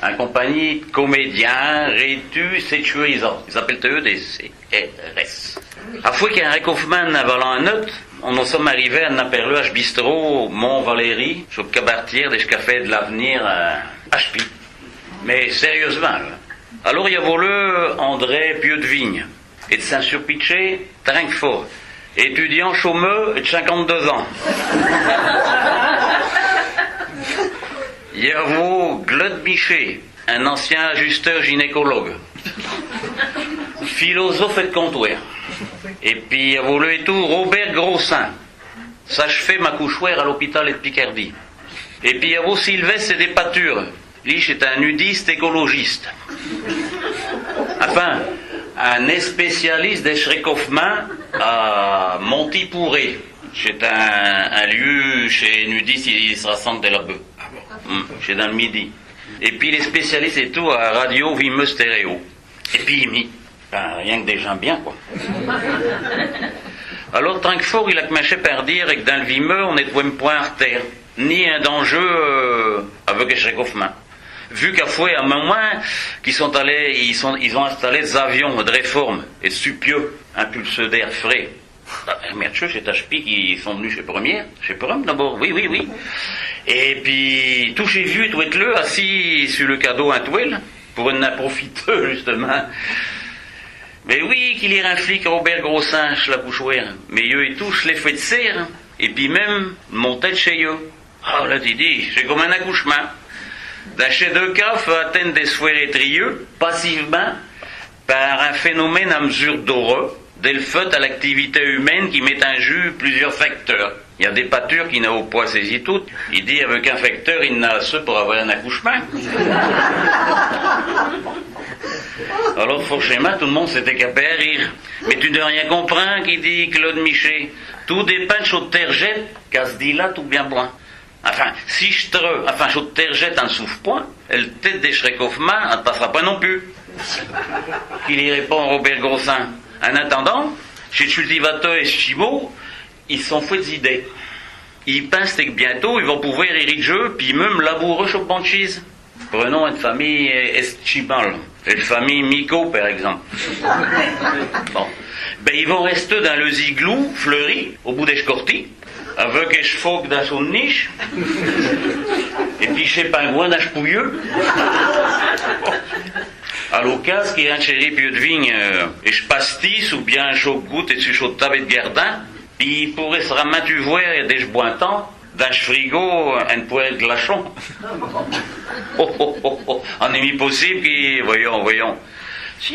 En compagnie de comédiens, rétus et tuisants. Ils appellent eux des CRS. À fois qu'il y a un réchauffement avant un autre, on en sommes arrivés à Naperle, à bistrot, Mont-Valéry, sur le cabaretier des cafés de l'avenir à Chpi. Mais sérieusement, là. Alors il y a volé André Pieux de Vigne, et de Saint-Surpitché, Trinquefort, étudiant chômeux et de 52 ans. Il y a vos Claude Bichet, un ancien ajusteur gynécologue, philosophe et de comptoir. Et puis il y a vos et tout Robert Grossin, sage-femme accouchoir à l'hôpital de Picardie. Et puis il y a vos Sylvestre et des pâtures. Lui, c'est un nudiste écologiste. Enfin, un spécialiste des réchauffements à Montipouré. C'est un lieu chez nudistes, ils se rassemblent dès la bœuf. C'est dans le midi. Et puis les spécialistes et tout à radio, Vimeux, stéréo. Et puis rien que des gens bien, quoi. Alors, Trinquefort, il a commencé par dire que dans le Vimeux, on n'est point en terre, ni un danger avec les réchauffements. Vu qu'à fois, à un moment, qu'ils ils ont installé des avions de réforme et de supieux, impulsés d'air frais. Merde, c'est HP qui sont venus chez Première, chez Prom d'abord, oui. Et puis, tout chez vieux, tout être le, assis sur le cadeau un toile, pour en profiter, justement. Mais oui, qu'il y ait un flic, Robert Grossin, la bouchoire. Mais eux et tout, je l'ai fait de serre. Et puis même, mon tête chez eux. Ah, là, tu dis, c'est comme un accouchement. D'acheter deux cafes atteindre des souhaits étrieux, passivement, par un phénomène à mesure d'heureux, dès le fait à l'activité humaine qui met en jus plusieurs facteurs. Il y a des pâtures qui n'ont pas saisi toutes. Il dit avec un facteur, il n'a ce pour avoir un accouchement. Alors forcément, tout le monde s'était capé à rire. Mais tu ne rien comprends, qui dit Claude Miché. Tout dépend de chaud de terre jette, qu'à ce dit là, tout bien bon. Enfin, si je chaud de terre jette, en souffle point, elle tête des réchauffements, elle ne passera pas non plus. Qu'il y répond Robert Grossin. En attendant, chez le cultivateur et Chimo, ils sont fouets d'idées. Ils pensent que bientôt, ils vont pouvoir ériger, puis même labourer sur banchise. Prenons une famille estimale, une famille Miko, par exemple. Bon. Ben, ils vont rester dans le ziglou, fleuri, au bout des scortis, avec les chevaux dans son niche, et puis chez pingouin dans pouilleux. À l'occasion, qui est un chéri pieux de vigne, et je pastis, ou bien un chaud de goutte et tu chaud de table et de gardin, puis il pourrait se ramasser du voir et des boitants, dans ce frigo, une poêle de glachon. Oh, oh, oh, oh. En est possible qu'il... Voyons, voyons. Si.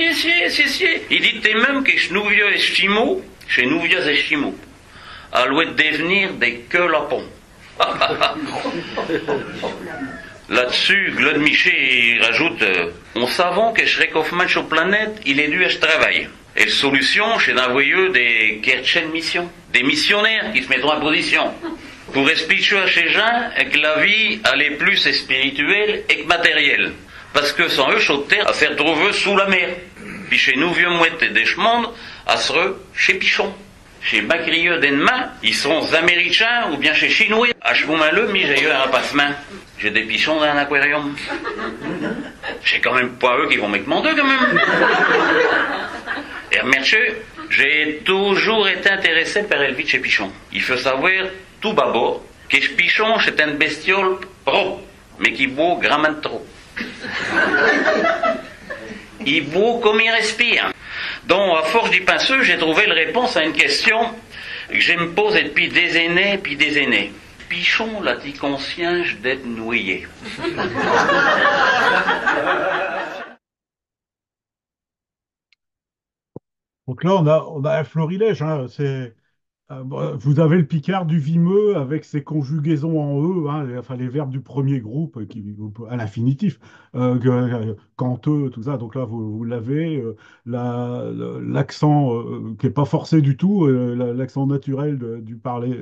Il dit même que chez nous vieux estimaux, à l'ouest de devenir des queues lapons. Là-dessus, Claude Miché il rajoute on savons que ce réchauffement sur planète, il est dû à ce travail. Et la solution, c'est d'envoyer des kerchen missions, des missionnaires qui se mettront en position pour expliquer à ces gens que la vie, elle est plus spirituelle et que matérielle. Parce que sans eux, sur terre, à faire trouver sous la mer. Puis chez nous, vieux mouettes et des chmondes, à se chez Pichon. Chez Bacrieux d'Enma, ils seront américains ou bien chez Chinois. À Choumaleux, mais j'ai eu un repassement. J'ai des pichons dans un aquarium. C'est quand même pas eux qui vont me commander, quand même. Et monsieur, j'ai toujours été intéressé par la vie de chez Pichon. Il faut savoir, tout bâbord, que ce Pichon, c'est une bestiole pro, mais qui boit grandement trop. Il boit comme il respire. Donc, à force d'y penser, j'ai trouvé la réponse à une question que je me pose depuis des années puis des années. Pichon l'a-t-il conscience d'être noyé? Donc là, on a un florilège, hein, bon, vous avez le Picard du Vimeux avec ses conjugaisons en E, hein, enfin les verbes du premier groupe à l'infinitif, quanteux, tout ça. Donc là, vous l'avez, l'accent qui n'est pas forcé du tout, l'accent naturel du parler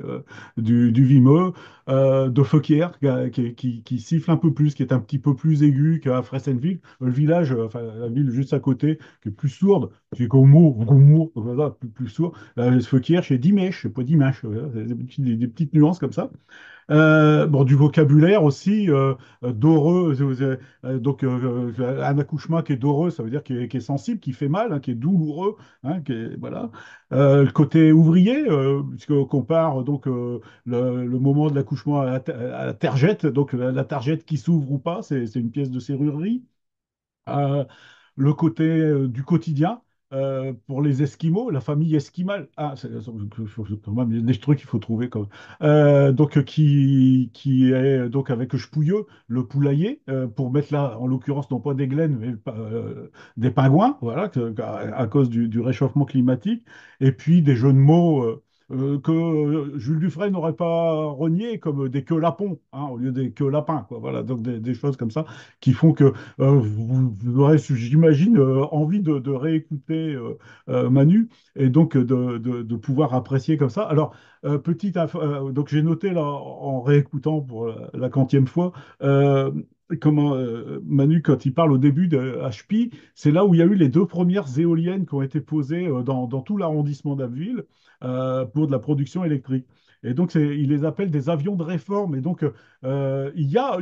du Vimeux, de Feuquières qui siffle un peu plus, qui est un petit peu plus aigu qu'à Fressenville, le village, enfin la ville juste à côté, qui est plus sourde, qui est comme mot, voilà, plus sourd. Feuquières chez Dimesh, c'est pas Dimash, voilà, des petites nuances comme ça. Bon, du vocabulaire aussi, doreux, un accouchement qui est doreux, ça veut dire qui est sensible, qui fait mal, hein, qui est douloureux, hein, voilà. Le côté ouvrier, puisqu'on compare donc le moment de l'accouchement à la tergette, donc la tergette qui s'ouvre ou pas, c'est une pièce de serrurerie. Euh, le côté du quotidien. Pour les Esquimaux, la famille esquimale. Ah, quand même, il y a des trucs qu'il faut trouver quand même. Donc, qui est donc avec Chepouilleux, le poulailler, pour mettre là, en l'occurrence, non pas des glaines, mais des pingouins, voilà, à cause du réchauffement climatique. Et puis des jeux de mots. Que Jules Dufresne n'aurait pas renié comme des queues lapons, hein, au lieu des queues lapins, quoi. Voilà, donc des choses comme ça qui font que vous aurez, j'imagine, envie de réécouter Manu et donc de pouvoir apprécier comme ça. Alors, donc j'ai noté là, en réécoutant pour la quantième fois, comment Manu, quand il parle au début de HP, c'est là où il y a eu les deux premières éoliennes qui ont été posées dans tout l'arrondissement d'Abbeville pour de la production électrique. Et donc, il les appelle des avions de réforme. Et donc, il y a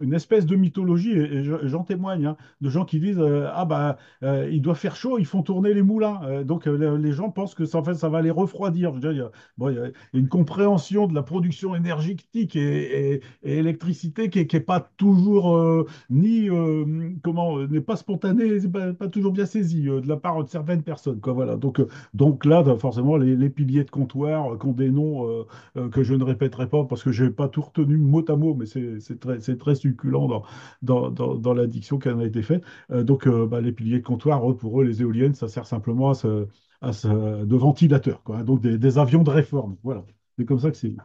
une espèce de mythologie, et j'en témoigne, hein, de gens qui disent ah bah il doit faire chaud, ils font tourner les moulins. Donc les gens pensent que ça, en fait, ça va les refroidir. Je veux dire, bon, il y a une compréhension de la production énergétique et électricité qui est pas toujours ni n'est pas spontanée, c'est pas toujours bien saisie de la part de certaines personnes. Quoi, voilà. Donc là, forcément, les piliers de comptoir qui ont des noms que je ne répéterai pas parce que je n'ai pas tout retenu mot à mot, mais c'est très succulent dans la diction qui en a été faite. Bah, les piliers de comptoir, pour eux, les éoliennes, ça sert simplement de ventilateur, quoi, hein, donc des avions de réforme. Voilà, c'est comme ça que c'est.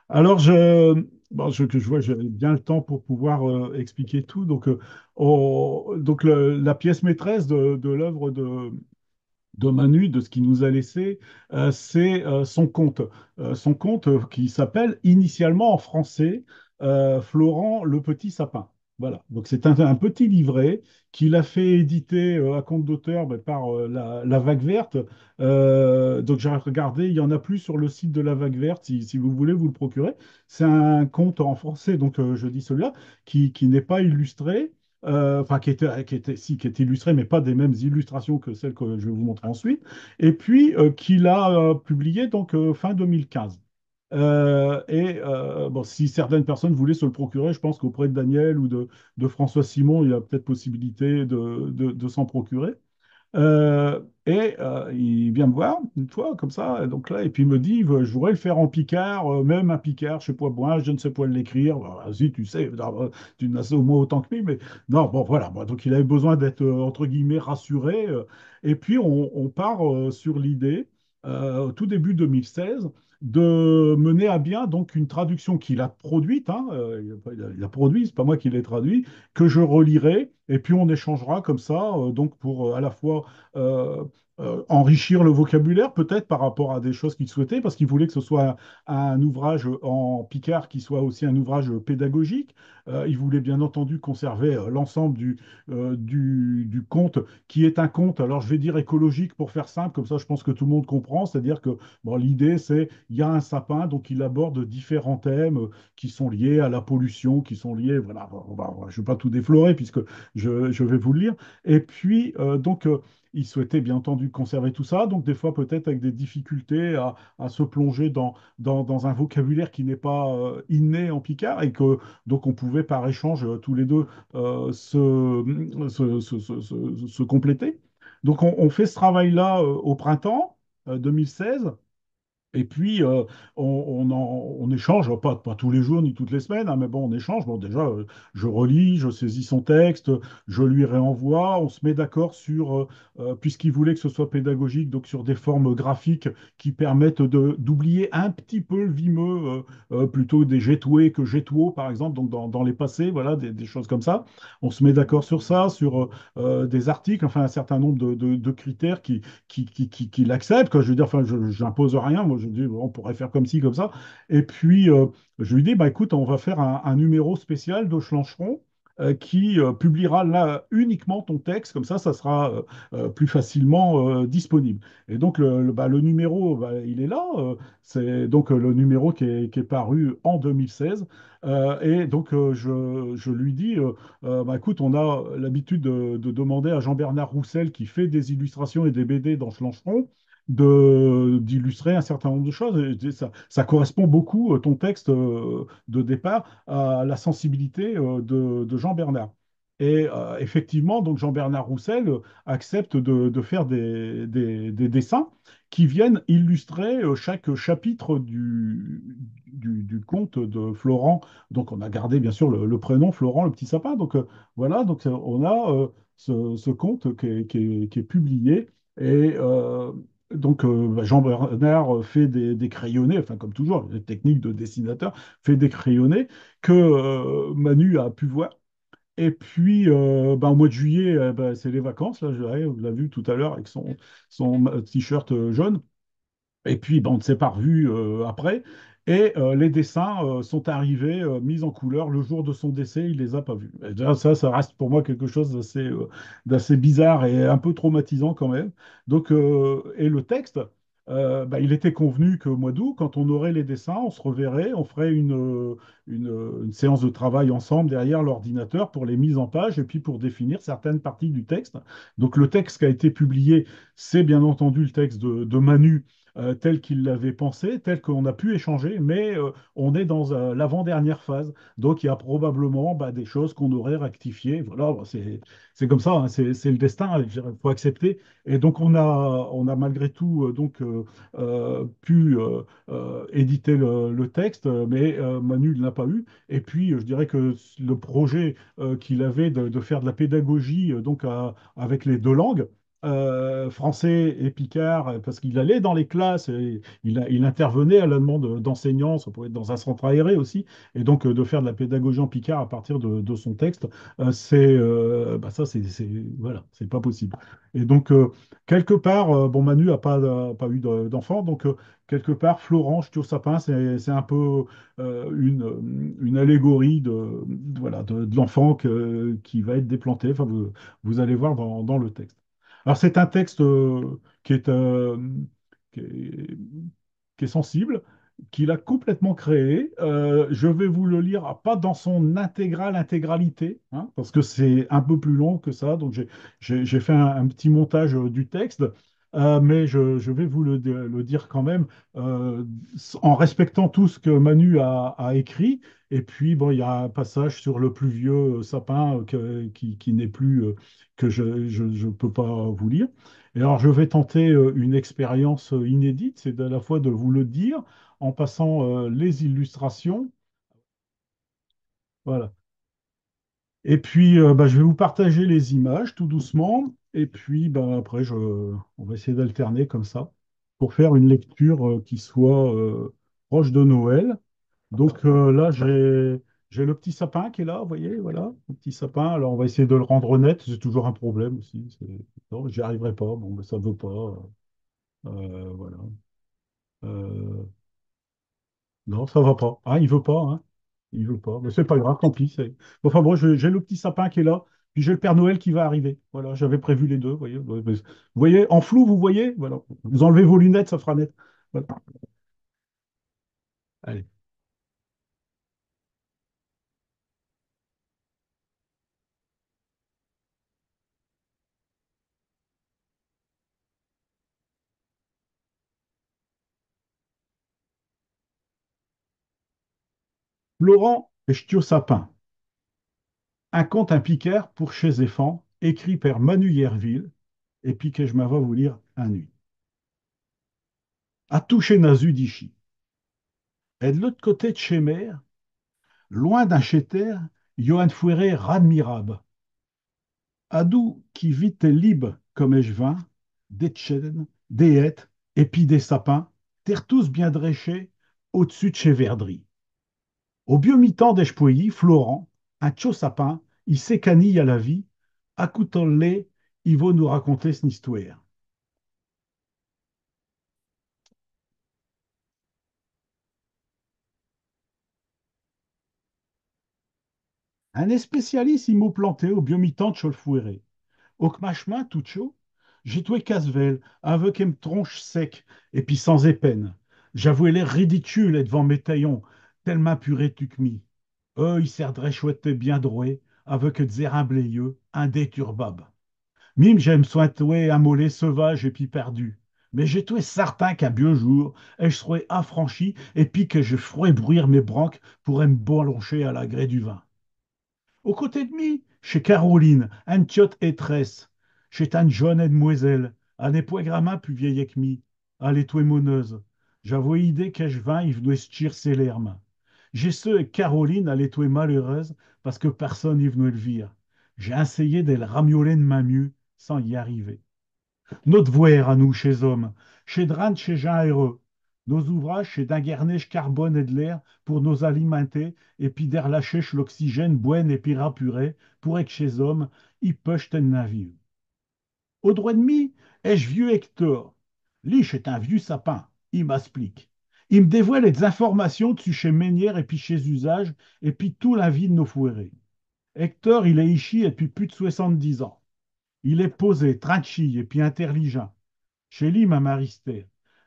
Alors, que je vois, j'ai bien le temps pour pouvoir expliquer tout. La pièce maîtresse de l'œuvre de Manu, de ce qu'il nous a laissé, c'est son conte. Son conte qui s'appelle initialement en français Florent le petit sapin. Voilà, donc c'est un petit livret qu'il a fait éditer à compte d'auteur par la Vague Verte. Donc j'ai regardé, il y en a plus sur le site de la Vague Verte, si vous voulez vous le procurer. C'est un conte en français, donc je dis celui-là, qui n'est pas illustré, enfin qui est illustré, mais pas des mêmes illustrations que celles que je vais vous montrer ensuite, et puis qu'il a publié donc fin 2015. Bon, si certaines personnes voulaient se le procurer, je pense qu'auprès de Daniel ou de François Simon, il y a peut-être possibilité de s'en procurer. Il vient me voir une fois comme ça, et donc là, et puis il me dit, je voudrais le faire en Picard, même un Picard, je sais pas moi, je ne sais pas l'écrire. Bah, vas-y, tu sais, tu n'as au moins autant que lui, mais non, bon, voilà. Bon, donc il avait besoin d'être, entre guillemets, rassuré. Et puis on part sur l'idée, au tout début 2016, de mener à bien donc une traduction qu'il a produite, hein, il a produit, c'est pas moi qui l'ai traduit, que je relirai, et puis on échangera comme ça, donc pour à la fois enrichir le vocabulaire, peut-être par rapport à des choses qu'il souhaitait, parce qu'il voulait que ce soit un ouvrage en Picard qui soit aussi un ouvrage pédagogique. Il voulait bien entendu conserver l'ensemble du conte, qui est un conte, alors je vais dire écologique pour faire simple, comme ça je pense que tout le monde comprend, c'est-à-dire que bon, l'idée c'est, il y a un sapin, donc il aborde différents thèmes qui sont liés à la pollution, qui sont liés, voilà, je ne vais pas tout déflorer puisque je vais vous le lire. Et puis, il souhaitait bien entendu conserver tout ça, donc des fois peut-être avec des difficultés à se plonger dans un vocabulaire qui n'est pas inné en Picard et que donc on pouvait par échange tous les deux se compléter. Donc on fait ce travail-là au printemps 2016. Et puis, on échange, pas tous les jours ni toutes les semaines, hein, mais bon, on échange. Bon, déjà, je relis, je saisis son texte, je lui réenvoie, on se met d'accord sur, puisqu'il voulait que ce soit pédagogique, donc sur des formes graphiques qui permettent d'oublier un petit peu le vimeux, plutôt des jetoués que jetouaux, par exemple, donc dans les passés, voilà, des choses comme ça. On se met d'accord sur ça, sur des articles, enfin, un certain nombre de critères qui l'accepte, quoi. Je veux dire, enfin, je n'impose rien. Moi, je dis, bon, on pourrait faire comme ci, comme ça. Et puis, je lui dis, bah, écoute, on va faire un numéro spécial de Schlancheron qui publiera là uniquement ton texte. Comme ça sera plus facilement disponible. Et donc, le numéro, bah, il est là. C'est donc le numéro qui est paru en 2016. Et donc, je lui dis, bah, écoute, on a l'habitude de demander à Jean-Bernard Roussel, qui fait des illustrations et des BD dans Schlancheron, d'illustrer un certain nombre de choses. Et ça correspond beaucoup, ton texte de départ, à la sensibilité de Jean-Bernard. Et effectivement, donc Jean-Bernard Roussel accepte de faire des dessins qui viennent illustrer chaque chapitre du conte de Florent. Donc on a gardé bien sûr le prénom Florent, le petit sapin. Donc voilà, donc on a ce conte qui est publié. Et donc bah, Jean-Bernard fait des crayonnés, enfin comme toujours, les techniques de dessinateur, fait des crayonnés que Manu a pu voir. Et puis, bah, au mois de juillet, bah, c'est les vacances, là, vous l'avez vu tout à l'heure avec son t-shirt jaune. Et puis, ben, on ne s'est pas revu après. Et les dessins sont arrivés mis en couleur le jour de son décès. Il les a pas vus. Et déjà, ça reste pour moi quelque chose d'assez bizarre et un peu traumatisant quand même. Donc, et le texte, bah, il était convenu qu'au mois d'août, quand on aurait les dessins, on se reverrait, on ferait une séance de travail ensemble derrière l'ordinateur pour les mises en page et puis pour définir certaines parties du texte. Donc, le texte qui a été publié, c'est bien entendu le texte de Manu tel qu'il l'avait pensé, tel qu'on a pu échanger, mais on est dans l'avant-dernière phase. Donc il y a probablement bah, des choses qu'on aurait rectifiées. Voilà, bah, c'est comme ça, hein, c'est le destin, il faut accepter. Et donc on a malgré tout pu éditer le texte, mais Manu ne l'a pas eu. Et puis je dirais que le projet qu'il avait de faire de la pédagogie donc avec les deux langues, français et Picard, parce qu'il allait dans les classes, et il intervenait à la demande d'enseignants, ça pouvait être dans un centre aéré aussi, et donc de faire de la pédagogie en Picard à partir de son texte, bah ça, voilà, c'est pas possible. Et donc, quelque part, bon, Manu n'a pas eu d'enfant, donc quelque part, Florent Ch'tio-Sapin, c'est un peu une allégorie voilà, de l'enfant qui va être déplanté. Enfin, vous allez voir dans le texte. Alors, c'est un texte qui est, qui est sensible, qu'il a complètement créé. Je vais vous le lire, pas dans son intégralité, hein, parce que c'est un peu plus long que ça. Donc, j'ai fait un petit montage du texte. mais je vais vous le dire quand même, euh, en respectant tout ce que Manu a écrit. Et puis, bon, il y a un passage sur le plus vieux sapin qui n'est plus, que je ne peux pas vous lire. Et alors, je vais tenter une expérience inédite, c'est à la fois de vous le dire en passant les illustrations. Voilà. Et puis, bah, je vais vous partager les images tout doucement. Et puis, bah, après, on va essayer d'alterner comme ça pour faire une lecture qui soit proche de Noël. Donc là, j'ai le petit sapin qui est là, vous voyez, voilà, le petit sapin. Alors, on va essayer de le rendre honnête. C'est toujours un problème aussi. Non, j'y arriverai pas. Bon, ben, ça veut pas. Voilà. Euh, non, ça va pas. Ah, il veut pas, hein. Il veut pas. Mais c'est pas grave, tant pis. Bon, enfin bon, j'ai le petit sapin qui est là, puis j'ai le Père Noël qui va arriver. Voilà, j'avais prévu les deux, vous voyez. Vous voyez, en flou, vous voyez? Voilà. Vous enlevez vos lunettes, ça fera net. Voilà. Allez. Laurent Estiot Sapin. Un conte un Picard pour chez Zéphant, écrit par Manu Yerville, et puis que je m'en vais vous lire un nuit. À toucher Nazu d'Ichi. Et de l'autre côté de chez Mère, loin d'un chéter, Johan Fouéré radmirab. Adou qui vite libre comme échevin, des chênes, des hêtres, et puis des sapins, terre tous bien dréchés au-dessus de chez Verdry. Au biomitan d'Eschpoilly, Florent, un tcho sapin, il s'écanille à la vie, accoutant le lait, il va nous raconter son histoire. Un spécialiste il m'a planté au biomitan de Cholfouéré. Au kmachmin, tout chaud, j'ai toué Casvel, avec une tronche sec, et puis sans épine. J'avouais l'air ridicule et devant mes taillons, tellement puré tu mis. Eux, ils serdraient chouette bien droué, avec zérin blayeux, un déturbable. Mime, j'aime soin toué un mollet sauvage et puis perdu. Mais j'ai toué certain qu'un vieux jour, et je serais affranchi, et puis que je ferais bruire mes branques pour me bonloncher à la gré du vin. Au côté de mi, chez Caroline, un tiote étresse, chez une jeune demoiselle, un époigramin plus vieille que mi, à l'étoile moneuse. J'avouais idée que je vins, il venait se tirer l'herme. J'ai ce et Caroline à l'étoile malheureuse, parce que personne y venait le vire. J'ai essayé de le ramioler de ma mieux, sans y arriver. Notre voir à nous, chez hommes, chez Dran, chez Jean heureux. Nos ouvrages, chez Dinguernèche, carbone et de l'air, pour nous alimenter, et puis d'air lâcher l'oxygène, boine et puis rapuré, pour que chez hommes, ils pêchent un navire. Au droit de mi, ai-je vieux Hector. Liche est un vieux sapin, il m'explique. Il me dévoile les informations dessus chez Ménière et puis chez Usage, et puis tout la vie de nos fouérés. Hector, il est ici depuis plus de 70 ans. Il est posé, tranquille et puis intelligent. Chez lui, ma Maristère.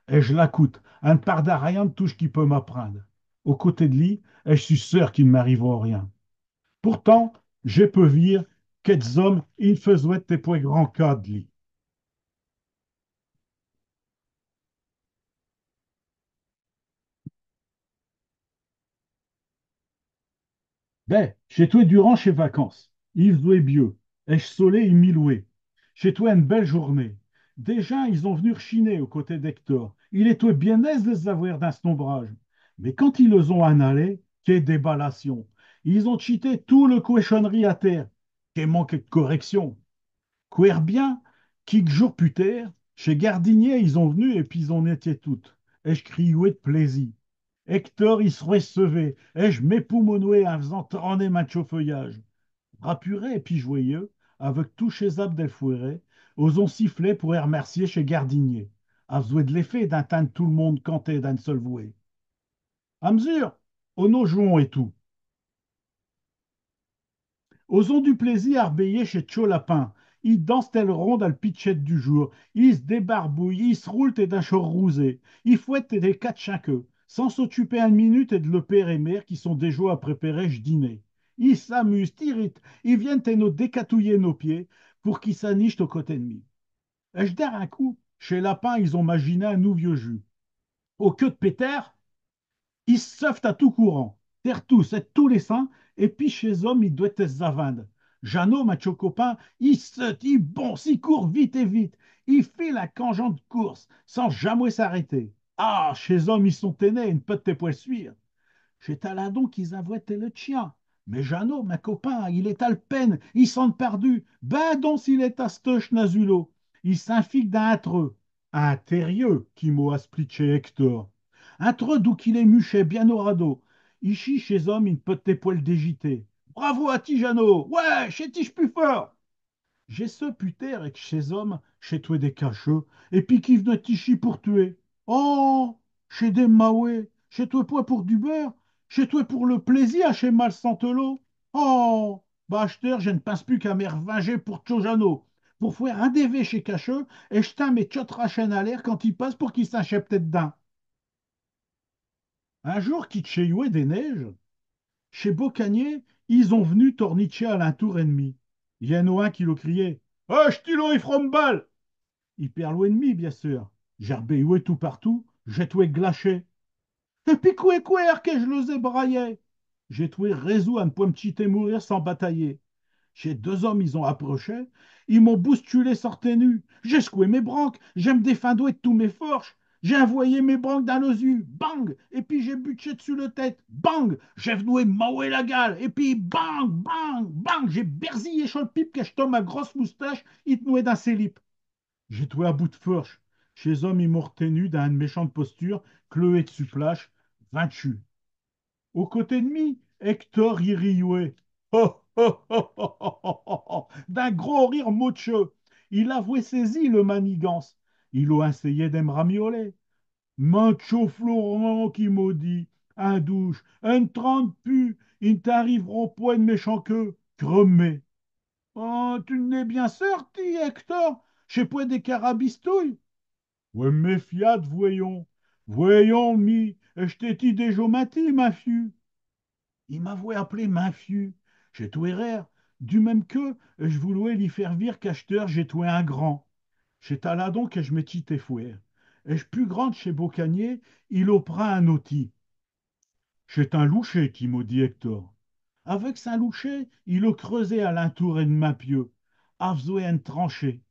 Et je l'accoute. Un parda rien de tout ce qu'il peut m'apprendre. Aux côtés de lui, et je suis sûr qu'il ne m'arrivera rien. Pourtant, je peux dire qu'être hommes, il faisait tes poids grands cas de lui. Ben, chez toi, durant chez vacances, il faisait bieux. Et je solé, il m'y louait. Chez toi, une belle journée. Déjà, ils ont venu rechiner aux côtés d'Hector. Il était bien aise de les avoir d'un snombrage. Mais quand ils les ont en allé, quelle déballation. Ils ont cheaté tout le cochonnerie à terre. Quel manque de correction. Quer bien, quelques jours plus tard, chez Gardinier, ils ont venu et puis ils en étaient toutes. Et je criais de plaisir. Hector, il se recevait, et je m'époumonouais en faisant trôner ma feuillage. Rapuré et puis joyeux, avec tout chez Ab del Fouéré, osons siffler pour y remercier chez Gardinier. À jouer de l'effet d'entendre tout le monde canter d'un seul voué. À mesure, au nos jouons et tout. Osons du plaisir à arbeiller chez Tcho Lapin. Il danse telle ronde à le pitchette du jour. Il se débarbouille, il se roule et d'un chor rousé. Il fouette des quatre chaqueux, sans s'occuper une minute et de le père et mère qui sont déjà à préparer je dîner. Il s'amuse, t'irrite, ils viennent et nous décatouiller nos pieds pour qu'ils s'anichent au côté de nous. Et je der un coup, Chez Lapin, ils ont imaginé un nouveau jus. Au queue de Péter, ils se sauvent à tout courant. Terre tous, et tous les seins, et puis chez homme, il doit être zavinde. Jeannot, macho copain, il saute, il bonce, il court vite et vite. Il fait la cangeante de course, sans jamais s'arrêter. Ah, chez homme, ils sont ténés, une pote tes poils suire. Chez Taladon, qu'ils avouaient le chien. Mais Jeannot, ma copain, il est à le peine, il s'en perdu. Ben donc s'il est à stoche nazulo. Il s'infique d'un treux. Un terrieux, qui m'a splitché Hector. Un treux d'où qu'il est muché bien au radeau. Ici, chez homme, il peut tes poils dégités. Bravo à ti, Jeannot. Ouais, chez ti, plus fort. J'ai ce puter et que chez homme, chez toi des cacheux, et puis qui venait ici pour tuer. Oh, chez des maouets, chez toi point pour du beurre, chez toi pour le plaisir, chez mal Santelot. Oh, bah acheteur, je ne pense plus qu'à m'ervinger pour Tchojano, pour faire un dévé chez cacheux, et je t'en mets tchotra chaîne à l'air quand il passe pour qu'il s'achète peut-être d'un. Un jour, qui chez des neiges, chez Beaucagnier, ils ont venu tornicher à l'entour ennemi. Il y en a un qui le criait. Oh, stilo et frombal! Hyper loin de bien sûr. J'arbeyouais tout partout, j'ai tout glaché. Et puis coué, que je le ai braillé. J'ai tout résolu à ne pas me chiter mourir sans batailler. Chez deux hommes, ils ont approché, ils m'ont bousculé sorté nu. J'ai secoué mes branques, j'ai me défendu de tous mes forches. J'ai envoyé mes branques dans les yeux, bang! Et puis j'ai butché dessus le tête, bang! J'ai venu mauer la gale, et puis bang, bang, bang! J'ai berzillé sur le pipe que je tombe ma grosse moustache, il te nouait dans ses lips. J'ai trouvé à bout de fourche. Chez homme, ils m'ont retenu dans une méchante posture, cloué dessus plage, vaincu. Aux côtés de mi, Hector y riouait. Oh, oh, oh, oh, oh, oh, oh, oh, d'un gros rire mocheux. Il avouait saisi le manigance. Il a essayé de me ramioler. Macho Florent qui maudit, un douche, un trente pu, ils t'arriveront point de méchant que, cremé. Oh, tu n'es bien sorti, Hector, chez point des carabistouilles. Ouais, mais fiat, voyons. Voyons, mi, je t'ai dit déjà mati, ma fille. Il m'avouait appelé Mafieux. J'ai tout rire. Du même que je voulais lui faire vire qu'acheteur, j'ai trouvé un grand. Chez Taladon que je me tes fouet. Et je plus grande chez Beaucagnier, il opra un outil. C'est un loucher qui maudit Hector. Avec saint loucher, il a creusé à l'entour de ma pieux, a fait une tranchée.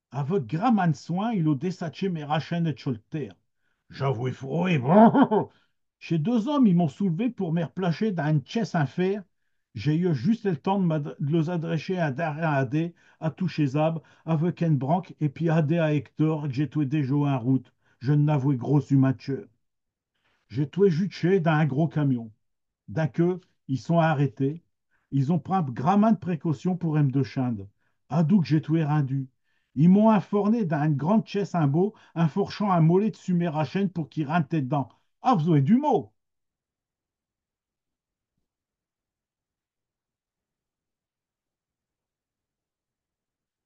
Avec grand soin, il a dessatché mes rachènes de cholter. J'avoue fouet. Chez deux hommes, ils m'ont soulevé pour me replacer dans une chaise en fer. J'ai eu juste le temps de les adresser à Darin Adé, à toucher Zab, avec une branque, et puis Adé à Hector, que j'ai tué déjà en route. Je n'avouais gros humature. J'ai tué juché dans un gros camion. D'un queue, ils sont arrêtés. Ils ont pris un grand de précautions pour M de Chinde. À d'où que j'ai tué rendu. Ils m'ont inforné dans une grande chaise un beau, un fourchant un mollet de sumer à chaîne pour qu'il rentre dedans. Ah, vous avez du mot!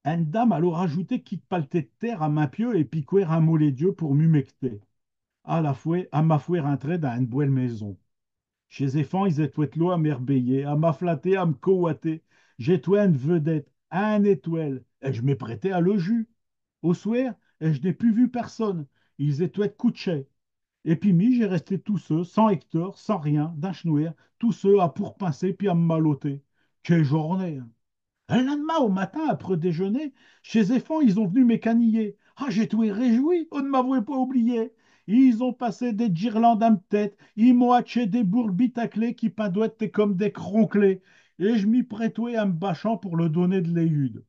Une dame alors rajouté quitte palette de terre à ma pieu et piquer un mollet Dieu pour m'humecter. À ma fouet rentrer dans une belle maison. Chez les enfants, ils étaient l'eau à m'herbeiller, à m'afflatter, à me coater. J'ai trouvé une vedette, un étoile, et je m'ai prêté à le jus. Au soir, et je n'ai plus vu personne. Ils étaient couchés. Et puis, j'ai resté tous ceux, sans Hector, sans rien, d'un chenouer, tous ceux à pourpincer puis à me maloter. Quelle journée! Hein. Le lendemain, au matin, après déjeuner, chez Zéphon, ils ont venu m'écaniller. Ah, j'ai tout réjoui, on ne m'avait pas oublié. Ils ont passé des guirlandes à ma tête, ils m'ont haché des bourbites à clés qui padoitent comme des cronclés. Et je m'y prêtais à me bâchant pour le donner de l'éhude.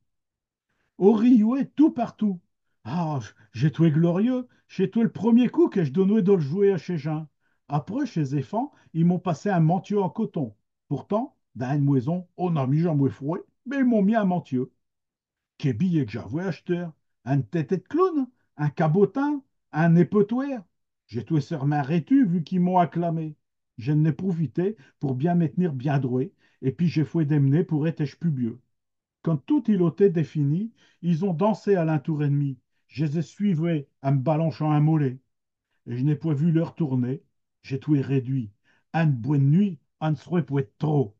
Au riouet, tout partout. Ah, j'ai trouvé glorieux. J'ai trouvé le premier coup que je donnais de le jouer à chez Jean. Après, chez Zéphon, ils m'ont passé un mantieu en coton. Pourtant, dans une maison, on a mis Jean fouet, mais ils m'ont mis un mantieu. Quel billet que j'avais acheté. Un tête de clown, un cabotin, un épeautoire. J'ai tout sur ma rétu vu qu'ils m'ont acclamé. Je n'ai profité pour bien me tenir bien droit, et puis j'ai fouet démener pour être pubieux. Quand tout il était défini, ils ont dansé à l'entour ennemi. Je les suivais en me balançant un mollet. Et je n'ai pas vu leur tourner. J'ai tout réduit. Un bonne nuit, un serait pour être trop.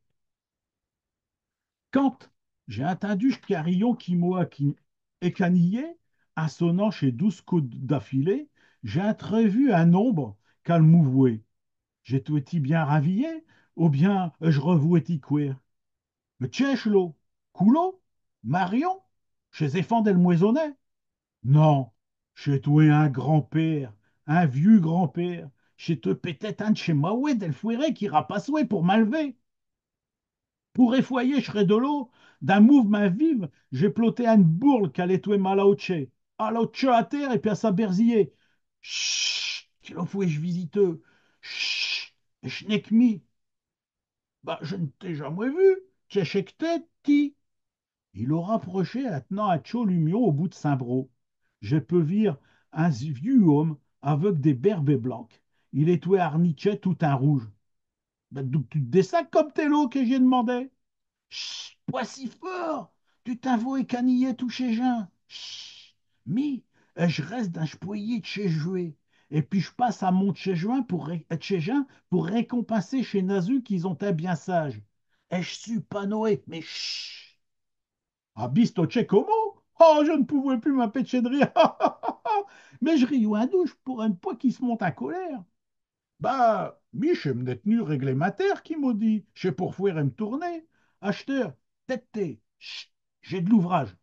Quand j'ai entendu ce carillon qui m'a écanillé, Assonnant chez 12 coups d'affilée, j'ai entrevu un ombre qu'elle mouvouait. J'ai tout été bien ravillé, ou bien je revouais couer. Le tchèchelo, Coulot, Marion, chez Zéphane le Moisonnet. Non, chez toi un grand-père, un vieux grand-père. Chez toi peut-être un de chez Maouet del Fouéré qui rapassouait pour m'enlever. Pour effoyer, je serais de l'eau. D'un mouvement vive, j'ai ploté une bourle qu'elle était mal à aucher. À l'auche à terre et puis à sa berziller. Chut, qu'il en fouet, je visiteux. Chut, je n'ai que mis. Bah, je ne t'ai jamais vu. Tchèche que t'es, ti. Il a rapproché attenant à Tcholumio au bout de Saint-Bro. Je peux dire un vieux homme avec des berbes blancs. Il est tout harnichet tout un rouge. Ben, donc tu te dessacs comme t'es l'eau que j'ai demandé. Chut, pas si fort. Tu t'invoies et canillais tout chez Jean. Chut, mi, je reste d'un ch'poyer de chez joué. Et puis je passe à mon chez Juin chez Jean pour récompenser chez Nazu qu'ils ont été bien sages. Et je suis pas Noé, mais chut. Ah, bistoche como? Oh, je ne pouvais plus m'empêcher de rire. Mais je ris un douche pour un poids qui se monte à colère. Bah, Mich me tenu régler ma terre qui m'a dit. Je pour fouer et me tourner. Acheteur, tête, chut, j'ai de l'ouvrage.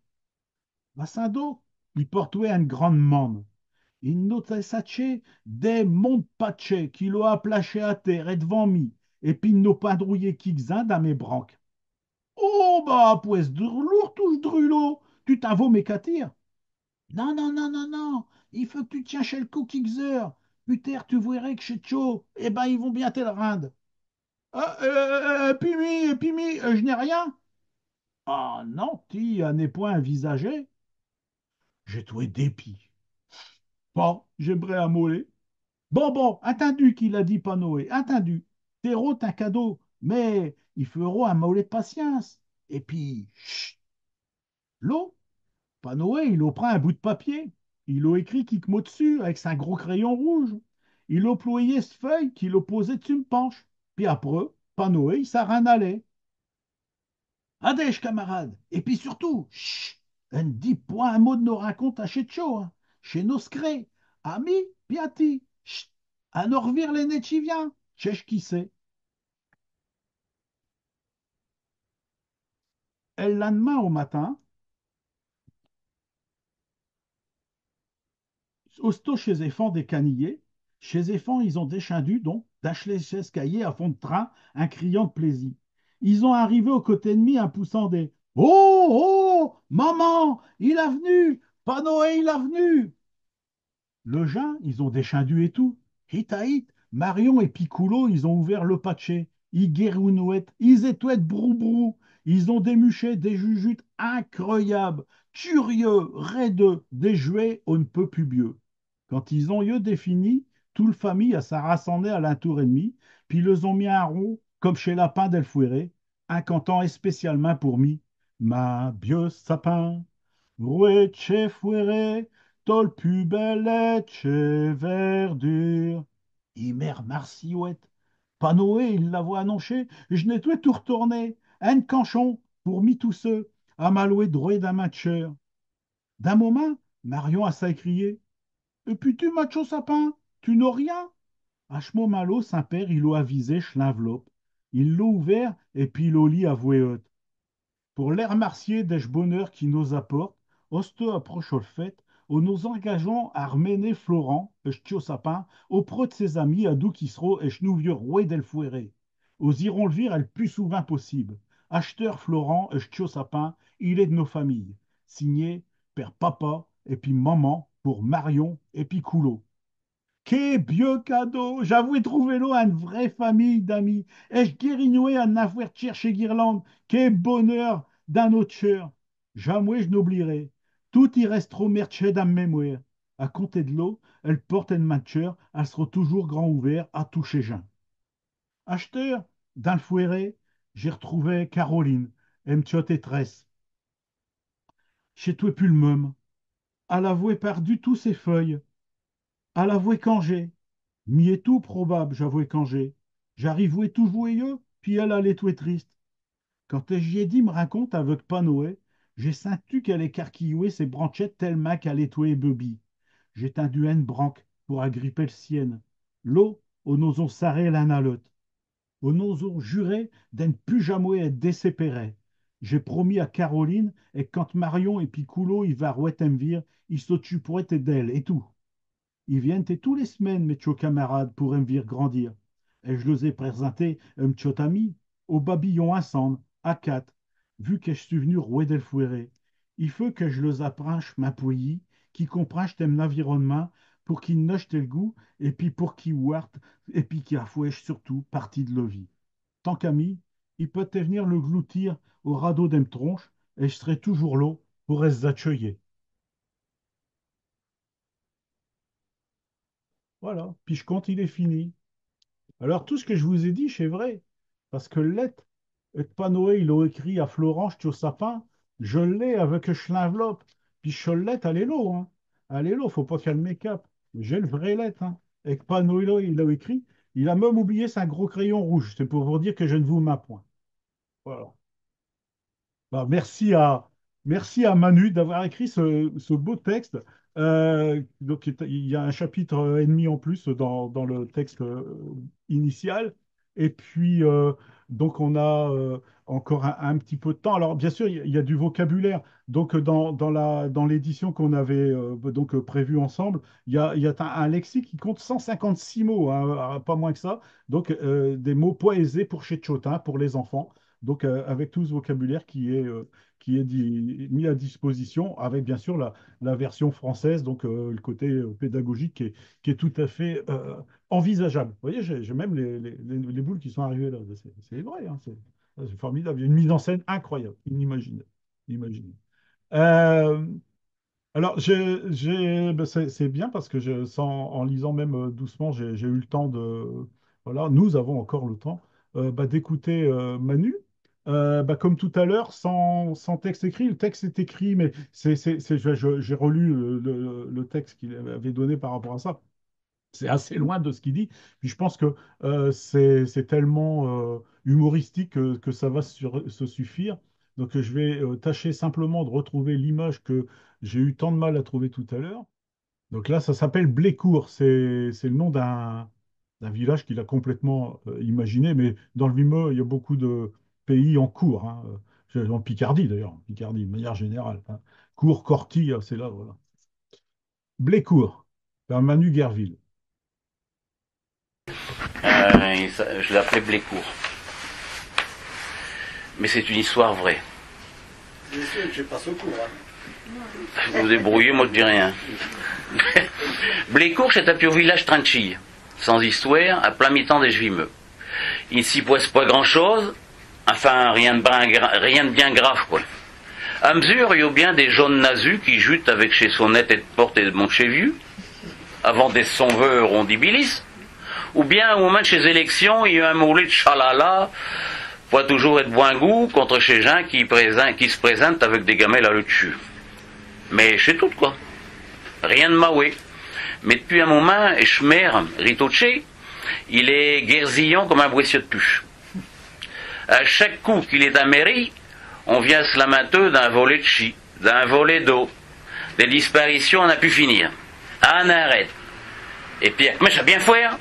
Bassando, il portait une grande manne. Il notait saché des montpaché qui l'ont aplaché à terre et devant mi. Et puis il n'a pas drouillé qu'ixin dans mes branques. Oh, bah, pues lourd touche drulot. Tu t'en vas m'écatir. Non, non, non, non, non. Il faut que tu tiens chez le cookixer. Putain, tu verrais que chez Cho, eh ben, ils vont bien te le rendre. Ah, Pimi, je n'ai rien. Ah, non, ti, n'est point envisagé. J'ai trouvé dépit. Bon, j'aimerais amoller. Bon, bon, attendu qu'il a dit pas Noé, attendu. T'héros, un cadeau, mais il fera un mollet de patience. Et puis, chut, l'eau. Panoé, il a pris un bout de papier. Il a écrit quelques mots dessus avec un gros crayon rouge. Il a ployé cette feuille qu'il a posée dessus une penche. Puis après, Panoé, il s'en allait. Adèche, camarade. Et puis surtout, chut, ne dis point un mot de nos racontes à Chetcho, hein. Chez nos scrés. Ami, piati. Chut, à nous revire les Netchiviens. Chèche qui sait. Et le lendemain au matin, aussitôt chez Zéphane des canillés. Chez Zéphane, ils ont descendu, donc, d'Achles-Escaillé à fond de train, un criant de plaisir. Ils ont arrivé au côté ennemi, un poussant des Oh, oh, maman, il a venu, Panoé, il a venu. Le Jean, ils ont descendu et tout. Hit à hit, Marion et Piccolo, ils ont ouvert le patché. Ils guérounouettes, ils étouettent brou-brou. Ils ont démuché des jujutes incroyables, curieux, raideux, des jouets on ne peut plus mieux. Quand ils ont eu défini, tout le famille a sa rassemblée à l'entour ennemi, puis ils les ont mis un rond, comme chez Lapin del Fouéré, un cantant spécialement pour mi. Ma bieux sapin, roué chez Fouéré, tol pubellette verdure. Et mère Marciouette. Pas Noé, il la voit annoncer. Je n'ai tout retourné. Un canchon pour mis tous ceux. À maloué droit d'un matcheur. D'un moment, Marion a s'écrié. Et puis tu macho sapin, tu n'as rien. Hachemo malo, Saint-Père, il l'a avisé, l'enveloppe. Il l'a ouvert et puis il l'a lit à voix haute. Pour l'air martier des bonheur qui nous apporte, Osto approche au fait, où nous engageons à remener Florent, Chtio Sapin, auprès de ses amis à Doukisro et Chnouvieux Roué del Fouéré. Nous irons le vire le plus souvent possible. Acheteur Florent Chtio Sapin, il est de nos familles. Signé Père Papa et puis Maman pour Marion et puis Coulot. Quel vieux cadeau! J'avoue trouver là une vraie famille d'amis. Et je guérinoué à n'avoir cherché Guirlande. Quel bonheur d'un autre cœur. Jamais je n'oublierai. Tout y reste trop merché dans ma mémoire. À compter de l'eau, elle porte une mature, elle sera toujours grand ouvert à toucher Jean. Acheteur, dans le fouéré, j'ai retrouvé Caroline, et Tresse. Chez toi plus le même. Elle avouait perdu tous ses feuilles. Elle avouait congé. M'y est tout probable, j'avouais Cangé. J'arrivais tout joyeux, puis elle allait tout triste. Quand j'y ai dit me raconte avec Panoé, J'ai senti qu'elle écarquillait ses branchettes tellement qu'elle étouait Bobby. J'ai tendu une branque pour agripper le sienne. L'eau, au noson sarré l'un à l'autre. Au noson juré d'en plus jamais être décépéré. J'ai promis à Caroline, et quand Marion et Piccolo y va rouettemvir, ils s'occuperont d'elle et tout. Ils viennent et tous les semaines, mes chos camarades, pour me vir grandir. Et je les ai présentés un petit ami, au babillon ensemble, à quatre, vu que je suis venu rouer del fouéré. Il faut que je les apprenne ma pouilly, qui comprennent l'environnement, pour qu'ils n'achent le goût, et puis pour qu'ils ouartent, et puis qu'ils affouèchent surtout partie de la vie. Tant qu'ami, il peut venir le gloutir au radeau d'un tronche, et je serai toujours là pour les accueillir. Voilà, puis je compte, il est fini. Alors, tout ce que je vous ai dit, c'est vrai. Parce que lettre, et Panoé, il a écrit à Florence, au sapin, je l'ai avec je l'enveloppe. Puis Cholette, elle est là, hein. Elle est là, faut pas qu'elle make-up. J'ai le vrai lettre, hein. Et Panoé, là, il a écrit. Il a même oublié son gros crayon rouge. C'est pour vous dire que je ne vous m'appoint. Point. Voilà. Bah, merci à Manu d'avoir écrit ce beau texte. Donc, il y a un chapitre et demi en plus dans le texte initial. Et puis, donc, on a encore un petit peu de temps. Alors, bien sûr, il y a du vocabulaire. Donc, dans l'édition qu'on avait donc, prévue ensemble, il y a un lexique qui compte 156 mots, hein, pas moins que ça. Donc, des mots poésés pour chez Chotin, pour les enfants. Donc, avec tout ce vocabulaire qui est mis à disposition, avec bien sûr la version française, donc le côté pédagogique qui est tout à fait envisageable. Vous voyez, j'ai même les boules qui sont arrivées là. C'est vrai, hein, c'est formidable. Il y a une mise en scène incroyable, inimaginable. Inimaginable. Euh, alors, ben, c'est bien parce que en lisant même doucement, j'ai eu le temps de. Voilà, nous avons encore le temps bah, d'écouter Manu. Bah, comme tout à l'heure, sans texte écrit. Le texte est écrit, mais j'ai relu le texte qu'il avait donné par rapport à ça. C'est assez loin de ce qu'il dit. Puis je pense que c'est tellement humoristique que ça va se suffire. Donc je vais tâcher simplement de retrouver l'image que j'ai eu tant de mal à trouver tout à l'heure. Donc là, ça s'appelle Blécourt. C'est le nom d'un village qu'il a complètement imaginé. Mais dans le Vimeux, il y a beaucoup de pays en cours, hein. En Picardie d'ailleurs, en Picardie de manière générale, hein. Cours, Corty, c'est là, voilà. Blécourt, par Manu Guerville. Je l'appelais Blécourt. Mais c'est une histoire vraie. Je sais que je passe au cours. Hein. Vous vous débrouillez, moi je dis rien. Blécourt, c'est un pur village tranquille, sans histoire, à plein mi-temps des Vimeux. Il ne s'y poisse pas grand-chose, enfin rien de bien grave, quoi. À mesure, il y a bien des jaunes nazus qui jutent avec chez Sonnette et de Porte et de Montchevieux, avant des sonveurs on dit bilis, ou bien au moment de chez élections, il y a un moulet de chalala, pas toujours être bon goût, contre chez gens qui se présentent avec des gamelles à le dessus. Mais c'est tout, quoi. Rien de maoué. Mais depuis un moment, Schmer, Ritoche, il est guérzillon comme un boissier de puche. À chaque coup qu'il est à mairie, on vient se lamenter d'un volet de chi, d'un volet d'eau. Des disparitions, on a pu finir. On arrête. Et puis, mais ça bien faire.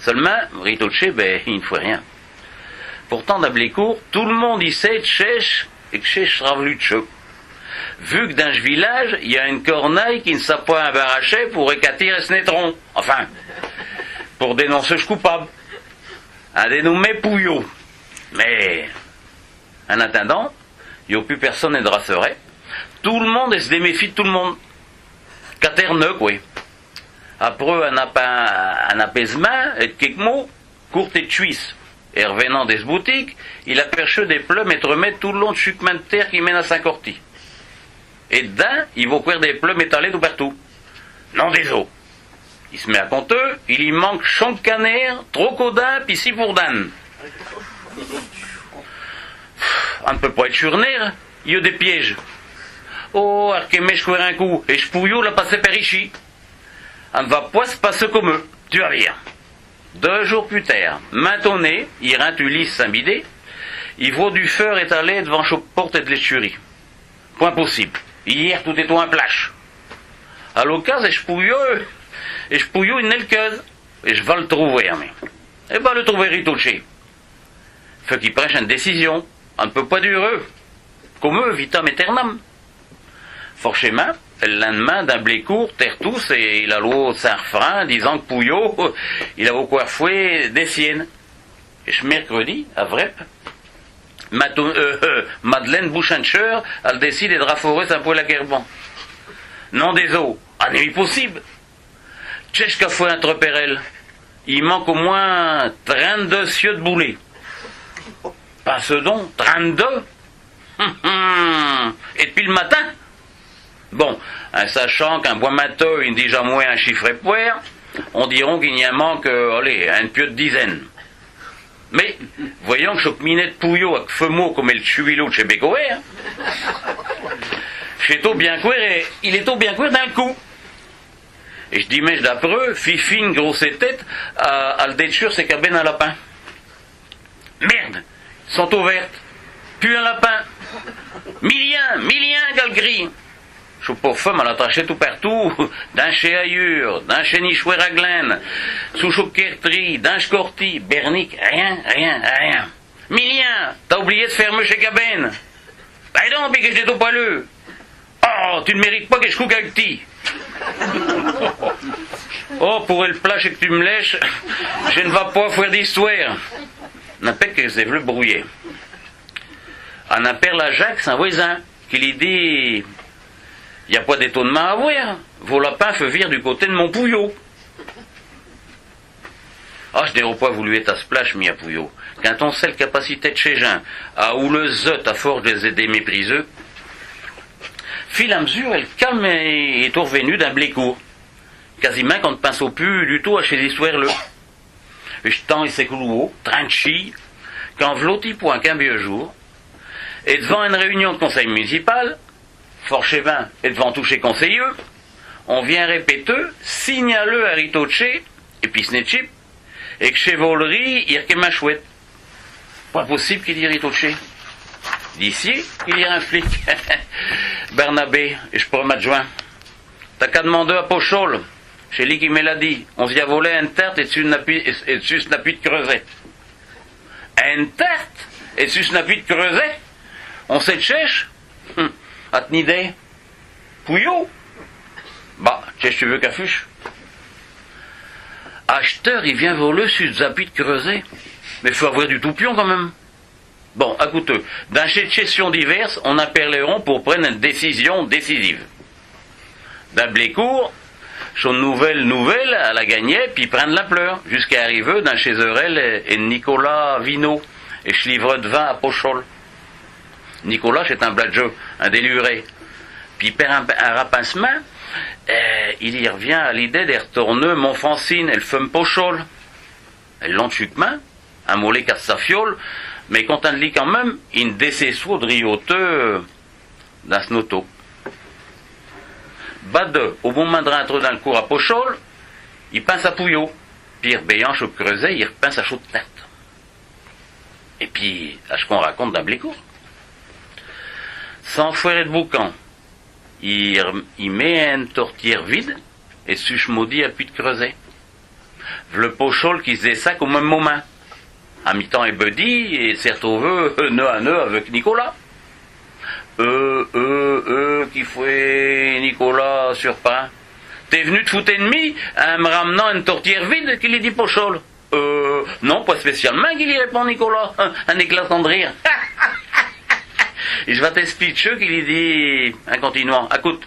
Seulement, Ritoche, ben, il ne fait rien. Pourtant, dans Blécourt, tout le monde y sait tchèche et que tchèche ravluche. Vu que dans ce village, il y a une corneille qui ne sait pas embarracher pour écatir ce nétron. Enfin, pour dénoncer ce coupable. Un dénommé Pouillot. Mais, en attendant, il n'y a plus personne ne dracerait. Tout le monde se déméfie de tout le monde. Caterneux, quoi. Après un apaisement et quelques mots, courte et de cuisse. Et revenant des boutiques, il a perché des pleurs et remettre tout le long de chemin de terre qui mène à Saint-Corty. Et dedans, il va courir des pleurs étalés tout partout. Non des eaux. Il se met à compter, il y manque champ de canner, trop codin, puis si pour dan. On ne peut pas être surnaire, il y a des pièges. Oh, Arkémé, je courais un coup, et je pouillou l'a passé par ici. On ne va pas se passer comme eux, tu vas rire. 2 jours plus tard, maintenant, il rentre Ulysse Saint-Bidé, il voit du feu étalé devant chaque porte et de l'échurie. Point possible. Hier, tout est un plâche. À l'occasion, et je pouille une nelkeuse. Et je vais le trouver, mais. Et ben, le trouver ritouché. Fait qu'il prenne une décision. On ne peut pas durer. Comme eux, vitam aeternam. Forcément, le lendemain, d'un blé court, terre tous, et il a l'eau de Saint-Refrain, disant que Pouillot, il a beaucoup fouet des siennes. Et ce mercredi, à Vrep, Madeleine Bouchancher, elle décide de rafforer Saint-Paul-la-Guerban. Non des eaux, ah n'est possible. Tchèche qu'a fouet entre Perel. Il manque au moins 32 cieux de boulet. Pas ce don, 32. Et depuis le matin. Bon, en sachant qu'un bois matin, il dit jamais un chiffre et poire, on diront qu'il y a un manque, allez, un pieu de dizaine. Mais, voyons que ce minet de Pouillot avec Femo comme le chuvilot de chez Bécoer, il est au bien cuire d'un coup. Et je dis, mais d'après, fifine, grosse tête, à le détruire ses cabines à lapin. Merde, sont ouvertes. Plus un lapin. Millien, galgris. Je suis pas femme à l'attacher tout partout, d'un chez Ayur, d'un chez Nichouer à Glen, sous Choquerterie, d'un Corti, Bernic, rien. Millien, t'as oublié de fermer chez Gabène. Ben non, puis que j'étais au paleux. Oh, tu ne mérites pas que je couque avec ti. Oh, pour le plâche que tu me lèches, je ne vais pas faire d'histoire. N'appelle que c'est le brouillé. On appelle la Jacques, c'est un voisin, qui lui dit... Il n'y a pas d'étonnement à voir. Vos lapins font vire du côté de mon Pouillot. Ah, je n'aurais pas voulu être à ce plage, mi à Pouillot. Quand on sait la capacité de chez Jean, à où le zot à force de les aider mépriseux, fil à mesure, elle calme et est revenue d'un blé court. Quasiment qu'on ne pense au plus du tout à chez histoires le. Je tends et ses clouaux, tranchi, quand v'l'auti point qu'un vieux jour, et devant une réunion de conseil municipal, Forchevin et devant toucher conseilleux, on vient répéter, signaleux à Ritoche, et puis Snetchip, et que chez Volery, il y a ma chouette. Pas possible qu'il y ait Ritoche. D'ici, il y a un flic. Bernabé, et je pourrais m'adjoindre. T'as qu'à demander à Pochol, chez lui qui me l'a dit, on s'y a volé une tarte et dessus un appui de creuset. Une tarte et dessus un appui de creuset? On sait de chèche? À ton idée? Pouillot? Bah, qu'est-ce que tu veux qu'affuche? Acheteur, il vient voler sur des appuis de creuset. Mais il faut avoir du tout pion quand même. Bon, écoutez, dans ces questions diverses, on appelleront pour prendre une décision décisive. D'un blé court, son nouvelle, elle a gagné, puis prendre la pleure, jusqu'à arriver dans chez Eurel et Nicolas Vino, et je livre de vin à Pochol. Nicolas, c'est un bladjeux, un déluré. Puis il perd un rapincement, il y revient à l'idée de retourner Montfrancine, elle fume Pochol. Elle l'enchuquement, un mollet casse sa fiole, mais quand on lit quand même, il décessou de rioteux dans son auto. Bade, au moment de rentrer dans le cours à Pochol, il pense à Pouillot. Puis il rebéillant au creuset, il repense à chaud de tête. Et puis, à ce qu'on raconte dans Blécourt. Sans foirer de boucan, il met une tortière vide et suche maudit à puits de creuset. Le Pochol qui faisait ça au même moment. À mi-temps et Buddy et s'est retrouvé nœud à nœud avec Nicolas. Qui fait Nicolas sur pain. T'es venu te foutre ennemi en me ramenant une tortière vide qu'il lui dit Pochol. Non, pas spécialement qu'il y répond Nicolas, un éclatant de rire. Et je vais t'expliquer qu'il lui dit, en continuant, écoute,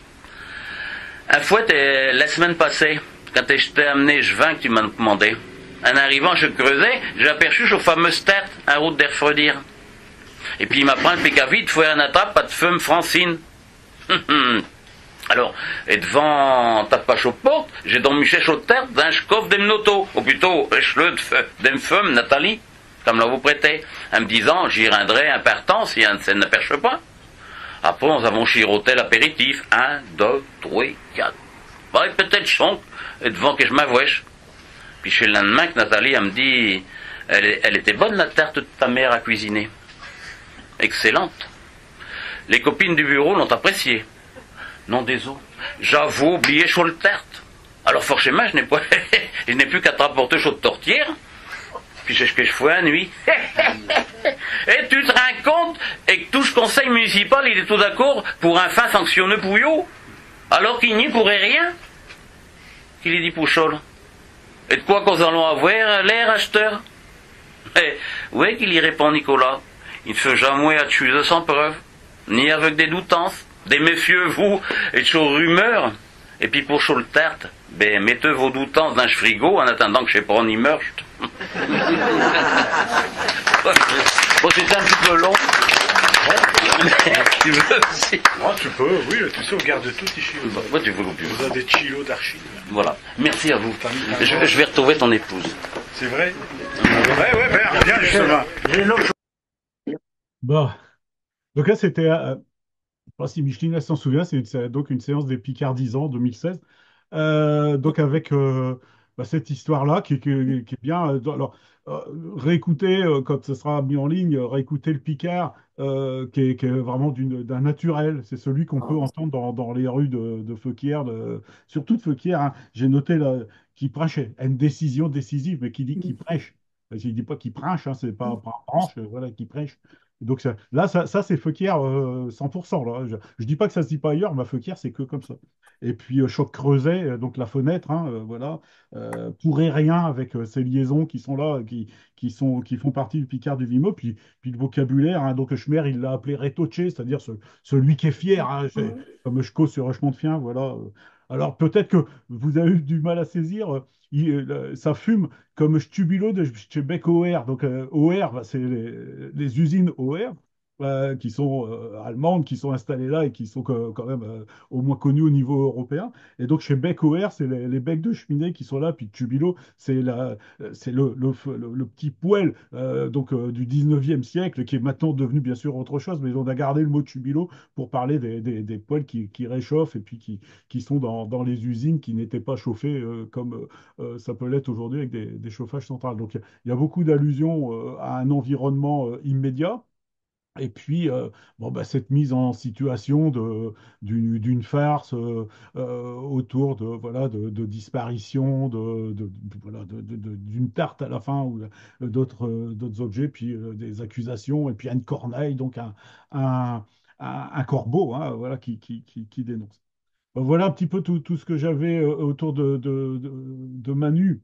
un fois, la semaine passée, quand je t'ai amené je vins que tu m'as demandé, en arrivant, je creusais, j'ai aperçu sur fameuse tête, en route d'Erfredir. Et puis il m'apprend le pécavide, faut un attrape, pas de femme Francine. Alors, et devant ta page aux portes, j'ai donc Michel Chautert d'un schkoff d'Emnoto, ou plutôt, d'une femme, Nathalie, comme là vous prêtez, en me disant, j'y rendrai un partant si un ne n'aperçoit pas. Après, nous avons chiroté l'apéritif. 1, 2, 3, 4. Bah, peut-être chante, et devant que je m'avouèche. Puis chez le lendemain que Nathalie, elle me dit, elle était bonne la tarte de ta mère à cuisiner. Excellente. Les copines du bureau l'ont apprécié. Non, désolé. J'avoue oublié chaud le tarte. Alors forcément, je n'ai pas, je n'ai plus qu'à te rapporter chaud de tortière. Puis c'est ce que je fais à nuit. Et tu te rends compte et que tout ce conseil municipal, il est tout d'accord pour un fin sanctionné Pouillot, alors qu'il n'y pourrait rien. Qu'il est dit Pouchol. Et de quoi qu'on allons avoir l'air acheteur? Eh, oui, qu'il y répond Nicolas. Il ne fait jamais accuser sans preuve, ni avec des doutances, des méfiez-vous et de chaudes rumeurs. Et puis pour chaud le tarte, ben mettez vos doutances dans le frigo en attendant que je sais pas ni meurtre. Bon, c'est un petit peu long. Tu veux aussi? Moi, tu peux, oui, tu sauvegardes tout ici. Moi, tu veux le plus. Vous avez des kilos d'archives. Voilà. Merci à vous. Je vais retrouver ton épouse. C'est vrai? Ouais, bien, justement. Bon. Donc là, c'était, je sais pas si Micheline s'en souvient, c'est donc une séance des Picardisans 2016. Donc avec cette histoire-là qui est bien. Euh, réécouter, quand ce sera mis en ligne, réécouter le Picard, qui est vraiment d'un naturel. C'est celui qu'on peut entendre dans les rues de Feuquières, surtout de Feuquières, hein. J'ai noté là, qui prêchait, une décision décisive, mais qui dit qui prêche. Parce qu'il dit pas qui prêche, hein, c'est pas branche, voilà, qui prêche. Donc là, ça c'est Feuquières 100%. Là. Je dis pas que ça se dit pas ailleurs, mais à Feuquières, c'est que comme ça. Et puis Choc Creuset, donc la fenêtre, hein, voilà, pourrait rien avec ces liaisons qui sont là, qui font partie du Picard du Vimo, puis le vocabulaire, hein, donc Schmer, il l'a appelé retoche, c'est-à-dire celui qui est fier, hein, comme je cause sur Rochemont de Fien, voilà. Alors peut-être que vous avez eu du mal à saisir, ça fume comme Stubilo de chez Beck OR, donc OR, bah, c'est les usines OR. Qui sont allemandes, qui sont installées là et qui sont quand même au moins connues au niveau européen. Et donc chez Beck OR, c'est les becs de cheminée qui sont là, puis Tubilo, c'est le petit poêle du 19e siècle qui est maintenant devenu bien sûr autre chose, mais on a gardé le mot Tubilo pour parler des poêles qui réchauffent et puis qui sont dans les usines qui n'étaient pas chauffées comme ça peut l'être aujourd'hui avec des chauffages centrales. Donc il y a beaucoup d'allusions à un environnement immédiat. Et puis, cette mise en situation d'une farce autour de disparition, d'une tarte à la fin ou d'autres objets, puis des accusations, et puis Anne Corneille, donc un, un corbeau, hein, voilà, qui dénonce. Voilà un petit peu tout ce que j'avais autour de Manu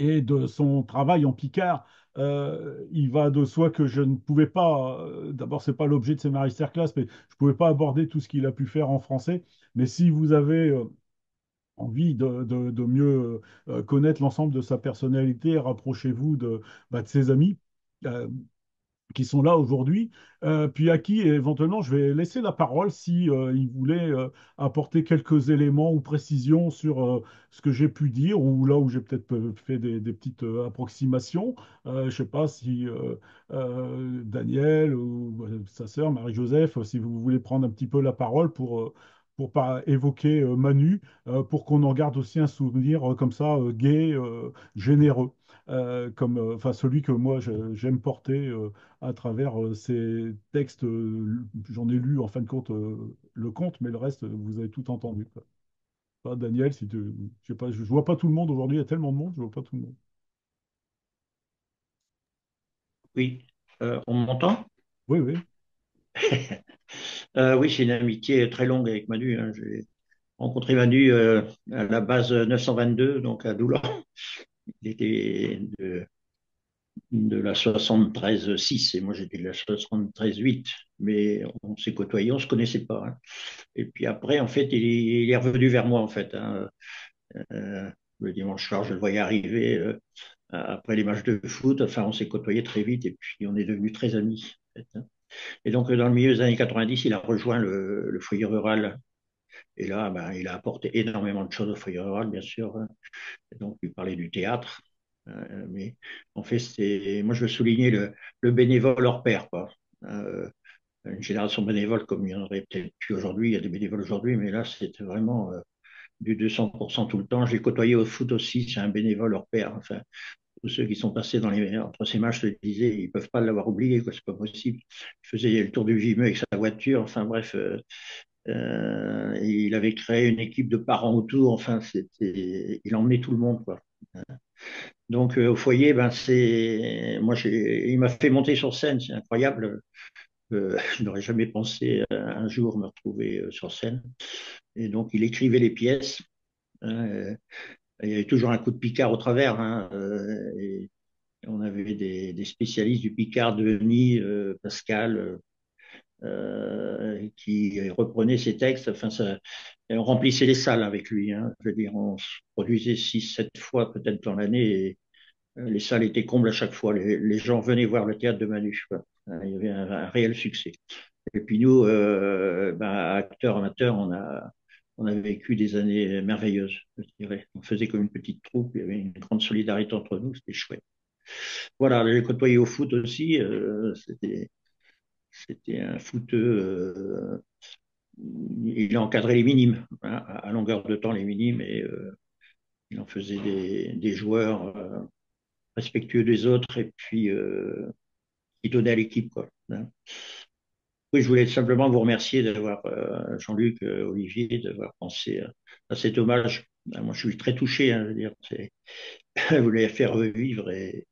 et de son travail en Picard. Il va de soi que je ne pouvais pas, d'abord, c'est pas l'objet de ces masterclass, mais je pouvais pas aborder tout ce qu'il a pu faire en français. Mais si vous avez envie de mieux connaître l'ensemble de sa personnalité, rapprochez-vous de ses amis. Euh, qui sont là aujourd'hui, puis à qui éventuellement je vais laisser la parole si ils voulaient apporter quelques éléments ou précisions sur ce que j'ai pu dire ou là où j'ai peut-être fait des petites approximations. Je ne sais pas si Daniel ou sa sœur Marie-Joseph, si vous voulez prendre un petit peu la parole pour pas évoquer Manu, pour qu'on en garde aussi un souvenir comme ça, gai, généreux, enfin celui que moi j'aime porter à travers ces textes. J'en ai lu en fin de compte le conte, mais le reste, vous avez tout entendu, quoi. Pas Daniel, si tu, je sais pas, je vois pas tout le monde aujourd'hui, il y a tellement de monde, je vois pas tout le monde. Oui, on m'entend? Oui, oui. Oui, c'est une amitié très longue avec Manu, hein. J'ai rencontré Manu à la base 922, donc à Doulan. Il était de la 73-6 et moi j'étais de la 73-8. Mais on s'est côtoyés, on se connaissait pas, hein. Et puis après, en fait, il est revenu vers moi, en fait, hein. Le dimanche soir, je le voyais arriver après les matchs de foot. Enfin, on s'est côtoyés très vite et puis on est devenus très amis, en fait, hein. Et donc, dans le milieu des années 90, il a rejoint le foyer rural. Et là, ben, il a apporté énormément de choses au foyer rural, bien sûr, hein. Et donc, il parlait du théâtre. Mais en fait, moi, je veux souligner le bénévole hors pair, quoi. Euh, une génération bénévole comme il y en aurait peut-être plus aujourd'hui. Il y a des bénévoles aujourd'hui, mais là, c'était vraiment du 200% tout le temps. J'ai côtoyé au foot aussi, c'est un bénévole hors pair. Enfin, tous ceux qui sont passés entre ses mains, je te disais, ils peuvent pas l'avoir oublié, quoi, c'est pas possible. Il faisait le tour du Vimeux avec sa voiture, enfin bref, il avait créé une équipe de parents autour, enfin, il emmenait tout le monde, quoi. Donc, au foyer, ben, il m'a fait monter sur scène, c'est incroyable. Je n'aurais jamais pensé un jour me retrouver sur scène. Et donc, il écrivait les pièces. Hein, il y avait toujours un coup de Picard au travers. Hein, et on avait des spécialistes du Picard, Denis, Pascal, qui reprenaient ses textes. Enfin, et on remplissait les salles avec lui. Hein. Je veux dire, on se produisait 6, 7 fois peut-être dans l'année. Et les salles étaient combles à chaque fois. Les gens venaient voir le théâtre de Manu. Quoi. Il y avait un réel succès. Et puis nous, ben, acteurs amateurs, on a vécu des années merveilleuses, je dirais. On faisait comme une petite troupe, il y avait une grande solidarité entre nous, c'était chouette. Voilà, j'ai côtoyé au foot aussi, c'était un footeux. Il a encadré les minimes, hein, à longueur de temps les minimes, et il en faisait des joueurs respectueux des autres, et puis qui donnaient à l'équipe, quoi. Hein. Oui, je voulais simplement vous remercier d'avoir, Jean-Luc, Olivier, d'avoir pensé à cet hommage. Moi, je suis très touché, hein, je veux dire, vous l'avez fait revivre et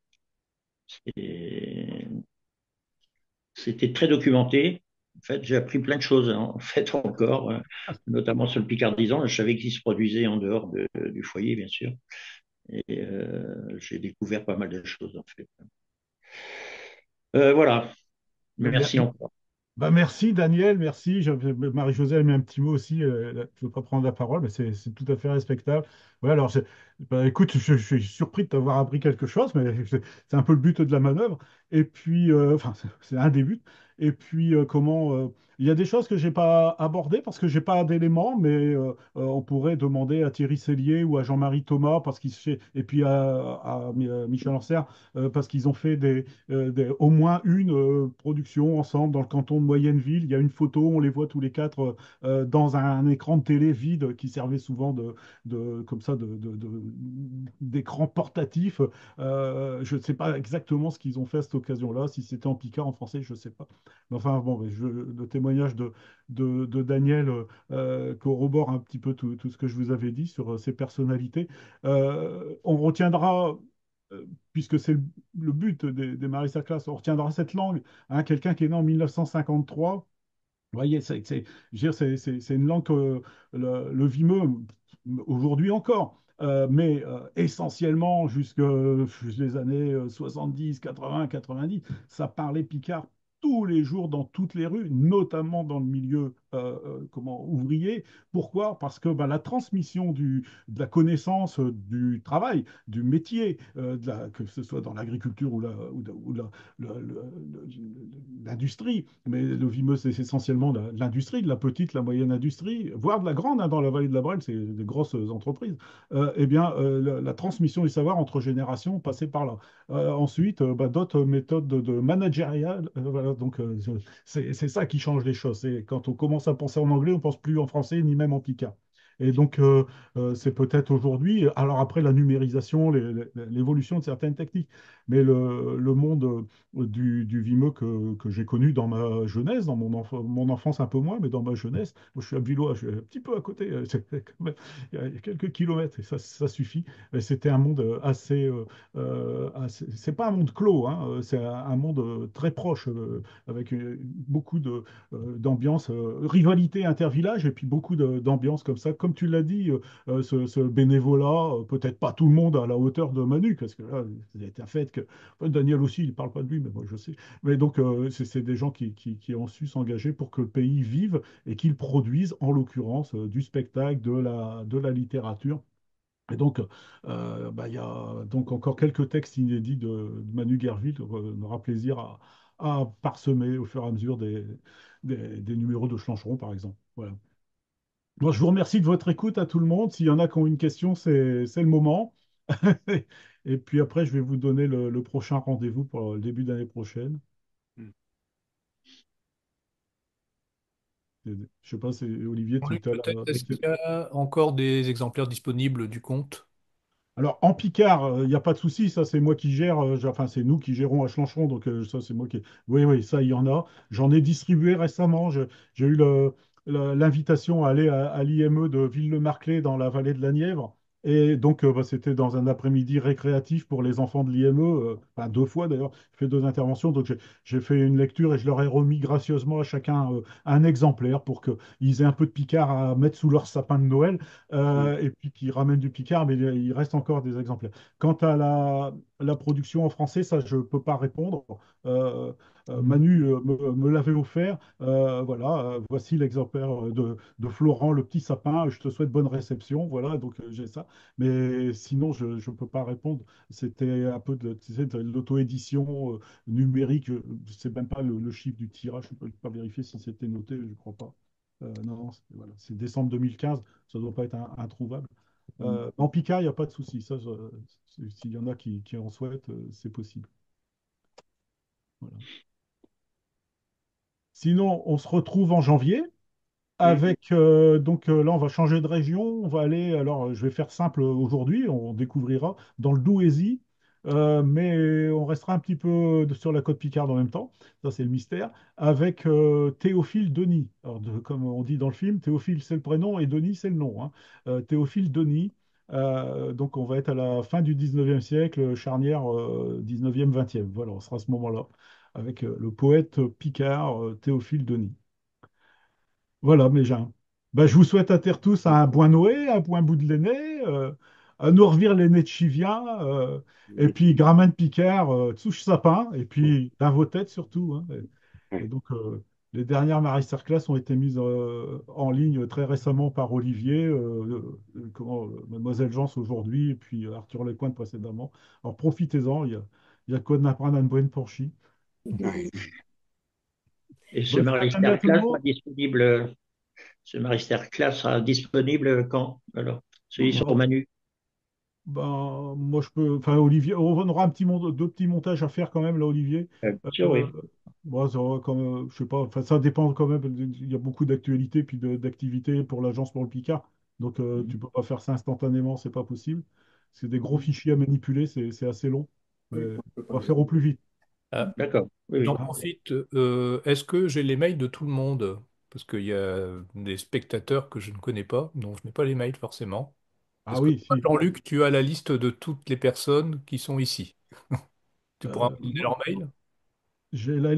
c'était très documenté. En fait, j'ai appris plein de choses, hein, en fait, encore, notamment sur le Picardisant. Je savais qu'il se produisait en dehors du foyer, bien sûr. Et j'ai découvert pas mal de choses, en fait. Voilà. Merci encore. Bah merci Daniel, merci. Marie-Josée a mis un petit mot aussi. Je ne veux pas prendre la parole, mais c'est tout à fait respectable. Ouais, alors, bah, écoute, je suis surpris de t'avoir appris quelque chose, mais c'est un peu le but de la manœuvre. Et puis, enfin, c'est un des buts. Et puis, il y a des choses que j'ai pas abordées parce que j'ai pas d'éléments, mais on pourrait demander à Thierry Sellier ou à Jean-Marie Thomas parce qu'ils et puis à Michel Ancert parce qu'ils ont fait au moins une production ensemble dans le canton de Moyenneville. Il y a une photo, on les voit tous les quatre dans un écran de télé vide qui servait souvent comme ça, d'écran portatif. Je ne sais pas exactement ce qu'ils ont fait à cette occasion-là, si c'était en Picard, en français, je ne sais pas. Mais enfin, bon, le témoignage de Daniel corrobore un petit peu tout ce que je vous avais dit sur ces personnalités. On retiendra puisque c'est le but des Marissa Class, on retiendra cette langue. Hein, quelqu'un qui est né en 1953, vous voyez, je veux dire, c'est une langue que le Vimeux, aujourd'hui encore, mais essentiellement jusque les années 70, 80, 90, ça parlait picard tous les jours dans toutes les rues, notamment dans le milieu ouvrier. Pourquoi? Parce que bah, la transmission de la connaissance du travail, du métier, que ce soit dans l'agriculture l'industrie, mais le Vimeux, c'est essentiellement de l'industrie, de la petite, la moyenne industrie, voire de la grande, hein, dans la vallée de la Brenne, c'est des grosses entreprises. Eh bien, la transmission du savoir entre générations passait par là. Ensuite, bah, d'autres méthodes managériales, voilà, donc c'est ça qui change les choses. C'est quand on commence à penser en anglais, on pense plus en français ni même en picard. Et donc, c'est peut-être aujourd'hui, alors après la numérisation, l'évolution de certaines techniques, mais le monde du Vimeux que j'ai connu dans ma jeunesse, dans mon enfance un peu moins, mais dans ma jeunesse, moi je suis abillois, je suis un petit peu à côté, il y a quelques kilomètres, et ça suffit. Et c'était un monde c'est pas un monde clos, hein, c'est un monde très proche, avec beaucoup d'ambiance, rivalité intervillage, et puis beaucoup d'ambiance comme ça. Comme tu l'as dit, ce bénévolat, peut-être pas tout le monde à la hauteur de Manu, parce que là, c'est un fait que Daniel aussi, il parle pas de lui, mais moi je sais. Mais donc, c'est des gens qui ont su s'engager pour que le pays vive et qu'ils produisent, en l'occurrence, du spectacle, de la littérature. Et donc, bah, il y a donc encore quelques textes inédits de Manu Guerville. On aura plaisir à parsemer au fur et à mesure des numéros de Schlancheron, par exemple. Voilà. Bon, je vous remercie de votre écoute à tout le monde. S'il y en a qui ont une question, c'est le moment. Et puis après, je vais vous donner le prochain rendez-vous pour le début d'année prochaine. Je ne sais pas, c'est Olivier, tu Jean-Luc, as peut-être, est-ce qu'il y a encore des exemplaires disponibles du conte? Alors, en Picard, il n'y a pas de souci, ça c'est moi qui gère, enfin c'est nous qui gérons à Chlanchon, donc ça c'est moi qui... Oui, oui, ça il y en a. J'en ai distribué récemment, j'ai eu l'invitation à aller à l'IME de Ville-le-Marclay dans la vallée de la Nièvre, et donc bah, c'était dans un après-midi récréatif pour les enfants de l'IME, enfin deux fois d'ailleurs, j'ai fait deux interventions, donc j'ai fait une lecture et je leur ai remis gracieusement à chacun un exemplaire pour qu'ils aient un peu de Picard à mettre sous leur sapin de Noël et puis qui ramène du Picard, mais il reste encore des exemplaires. Quant à la production en français, ça, je ne peux pas répondre. Euh, Manu me l'avait offert. Voilà, voici l'exemplaire de Florent, le petit sapin. Je te souhaite bonne réception. Voilà, donc j'ai ça. Mais sinon, je ne peux pas répondre. C'était un peu tu sais, de l'auto-édition numérique. Je ne sais même pas le chiffre du tirage. Je ne peux pas vérifier si c'était noté, je ne crois pas. Non, non, voilà, c'est décembre 2015, ça ne doit pas être introuvable. En Picard, il n'y a pas de souci. Ça, s'il y en a qui en souhaitent, c'est possible. Voilà. Sinon, on se retrouve en janvier avec, donc là, on va changer de région. On va aller, alors, je vais faire simple aujourd'hui, on découvrira dans le Douaisis, mais on restera un petit peu sur la côte Picarde en même temps. Ça, c'est le mystère. Avec Théophile Denis. Alors, comme on dit dans le film, Théophile, c'est le prénom et Denis, c'est le nom, hein. Théophile Denis. Donc, on va être à la fin du 19e siècle, charnière 19e, 20e. Voilà, on sera à ce moment-là avec le poète picard Théophile Denis. Voilà, mes gens. Ben, je vous souhaite à terre tous un bon Noé, un bon bout de l'aîné, à nous revire l'aîné de Chivien, et puis Gramin de Picard, touche sapin, et puis dans vos têtes surtout, hein. Et donc, les dernières masterclass ont été mises en ligne très récemment par Olivier, Mademoiselle Jean aujourd'hui, et puis Arthur Lecointre précédemment. Alors profitez-en, il y a quoi d'apprendre à une bonne porchie. Et ce Bonne fin d'année à tout le masterclass monde. sera disponible, ce masterclass sera disponible quand? Alors, celui sur Bon, Manu. ben, moi, je peux. Enfin, Olivier, on aura deux petits montages à faire quand même, là, Olivier. Bien sûr, Euh, oui. bon, ça va je sais pas. Enfin, ça dépend quand même. Il y a beaucoup d'actualités puis d'activités pour l'agence pour le Picard. Donc, tu peux pas faire ça instantanément, c'est pas possible. C'est des gros fichiers à manipuler, c'est assez long. Mais on va faire au plus vite. Ah, D'accord. Oui, j'en oui. Hein. profite. Est-ce que j'ai les mails de tout le monde? Parce qu'il y a des spectateurs que je ne connais pas, donc je n'ai pas les mails forcément. Ah Est-ce que oui, toi, si. Jean-Luc, tu as la liste de toutes les personnes qui sont ici? Tu pourras me donner Moi, leur mail? j'ai la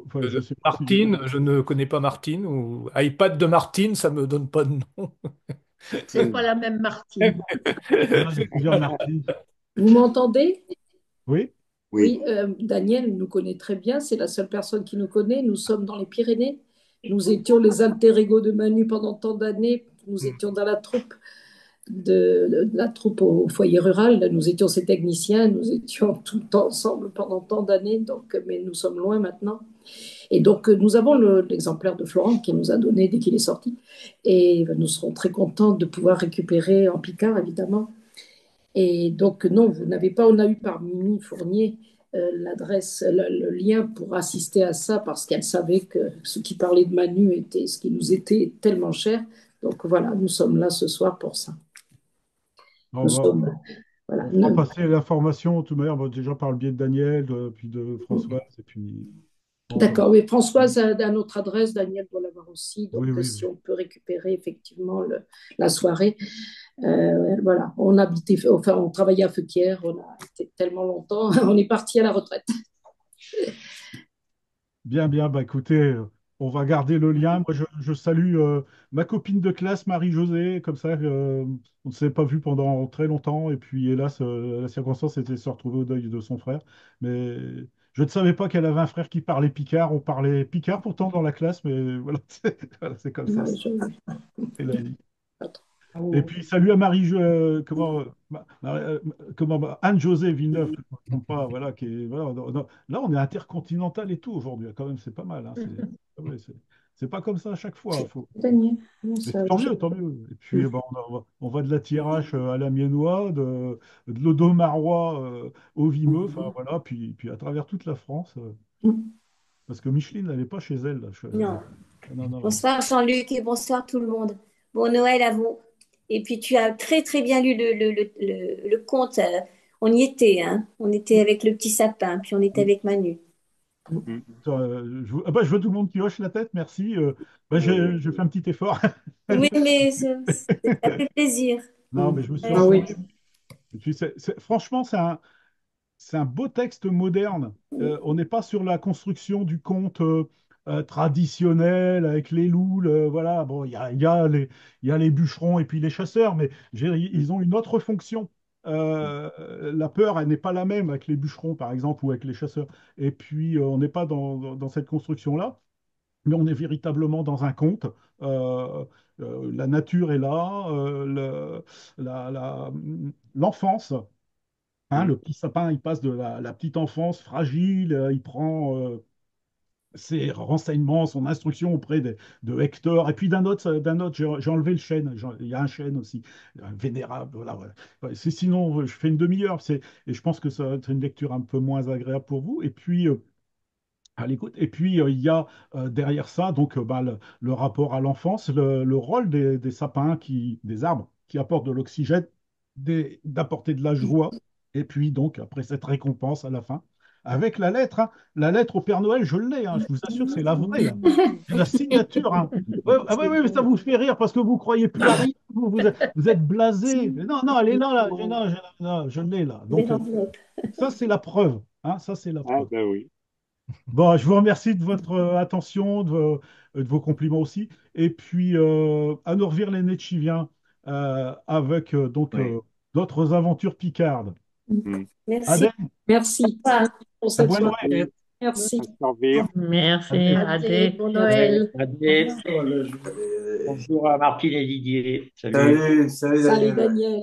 enfin, je sais pas si j'ai. Martine, je ne connais pas Martine, ou iPad de Martine, ça me donne pas de nom. C'est pas la même Martine. Ah, il y a plusieurs Martines. Vous m'entendez? Oui? Oui, Daniel nous connaît très bien, c'est la seule personne qui nous connaît. Nous sommes dans les Pyrénées. Nous étions les alter ego de Manu pendant tant d'années. Nous étions dans la troupe la troupe au foyer rural. Nous étions ses techniciens. Nous étions tout le temps ensemble pendant tant d'années. Donc, mais nous sommes loin maintenant. Et donc, nous avons l'exemplaire de Florent qui nous a donné dès qu'il est sorti. Et nous serons très contents de pouvoir récupérer en Picard, évidemment. Et donc, non, vous n'avez pas, on a eu par Mimi Fournier l'adresse, le lien pour assister à ça parce qu'elle savait que ce qui parlait de Manu était ce qui nous était tellement cher. Donc voilà, nous sommes là ce soir pour ça. On Nous va, sommes, voilà. on fera passer l'information, de toute manière, déjà par le biais de Daniel, puis de Françoise, et puis D'accord, oui, Françoise a notre adresse, Daniel doit l'avoir aussi. oui, Donc, oui, si oui. on peut récupérer effectivement la soirée, voilà, on habitait, enfin, on travaillait à Feuquières, on a été tellement longtemps, on est parti à la retraite. Bien, bien, bah écoutez, on va garder le lien. Moi, je salue ma copine de classe, Marie-Josée, comme ça, on ne s'est pas vu pendant très longtemps, et puis hélas, la circonstance était de se retrouver au deuil de son frère. Mais je ne savais pas qu'elle avait un frère qui parlait picard. On parlait picard pourtant dans la classe, mais voilà, voilà, c'est comme ça, c'est la vie. Et puis, salut à Marie, Anne-Josée Villeneuve, que je ne me trompe pas, voilà, qui est, voilà, là, on est intercontinental et tout aujourd'hui, quand même, c'est pas mal, hein, ah ouais, c'est pas comme ça à chaque fois, Daniel, non, mais ça, tant mieux, tant mieux. Et puis, bah, on va de la Thiérache à la Miennois, de l'Odomarois au Vimeux, enfin voilà, puis à travers toute la France, parce que Micheline, elle n'est pas chez elle, là, Non. non, non, non. Bonsoir Jean-Luc et bonsoir tout le monde. Bon Noël à vous. Et puis tu as très très bien lu le conte. On y était, hein. On était avec le petit sapin, puis on était avec Manu. Je vois tout le monde qui hoche la tête, merci. Je fais un petit effort. Oui, mais ça fait plaisir. Non, mais je me suis Ah oui. entendu. Et puis franchement, c'est un beau texte moderne. On n'est pas sur la construction du conte traditionnel avec les loups. Voilà, bon, il y a les bûcherons et puis les chasseurs, mais ils ont une autre fonction. La peur, elle n'est pas la même avec les bûcherons, par exemple, ou avec les chasseurs. Et puis, on n'est pas dans cette construction-là, mais on est véritablement dans un conte. Euh, la nature est là, l'enfance. Hein, le petit sapin, il passe de la petite enfance fragile, il prend ses renseignements, son instruction auprès de Hector, et puis d'un autre, j'ai enlevé le chêne, il y a un chêne aussi, un vénérable, voilà. Ouais. Ouais, sinon, je fais une demi-heure, et je pense que ça va être une lecture un peu moins agréable pour vous. Et puis, à l'écoute. Et puis, il y a derrière ça, donc, bah, le rapport à l'enfance, le rôle des sapins, des arbres, qui apportent de l'oxygène, d'apporter de la joie. Et puis, donc, après cette récompense à la fin, avec la lettre, hein. La lettre au Père Noël, je l'ai, hein, je vous assure, c'est la vraie, là. C'est la signature, hein. Ouais, ah ouais, ouais, mais ça vous fait rire parce que vous croyez plus à rien, vous êtes blasé. Mais non, non, elle est là, là. Non, non, je l'ai là. Mais Donc, l'enveloppe. ça, c'est la preuve, hein, ça, c'est la Ah preuve. ben oui. Bon, je vous remercie de votre attention, de vos compliments aussi. Et puis, à nous revire les Netchiviens avec Oui. d'autres aventures picardes. Hmm. Merci. Aden, Merci. Au revoir. Merci pour à cette bon soirée. Noël. Et Merci. à servir. Merci, Adé. Adé, Adé. bon Ouais. Noël. Allez, Voilà, bonjour à Martine et Didier. Salut. salut, salut Salut Daniel. Daniel.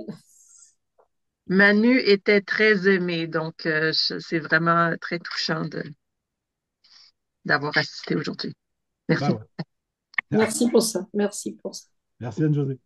Manu était très aimé, donc c'est vraiment très touchant d'avoir assisté aujourd'hui. Bah Merci. ouais. Merci pour ça. Merci pour ça. Merci Anne-Josée.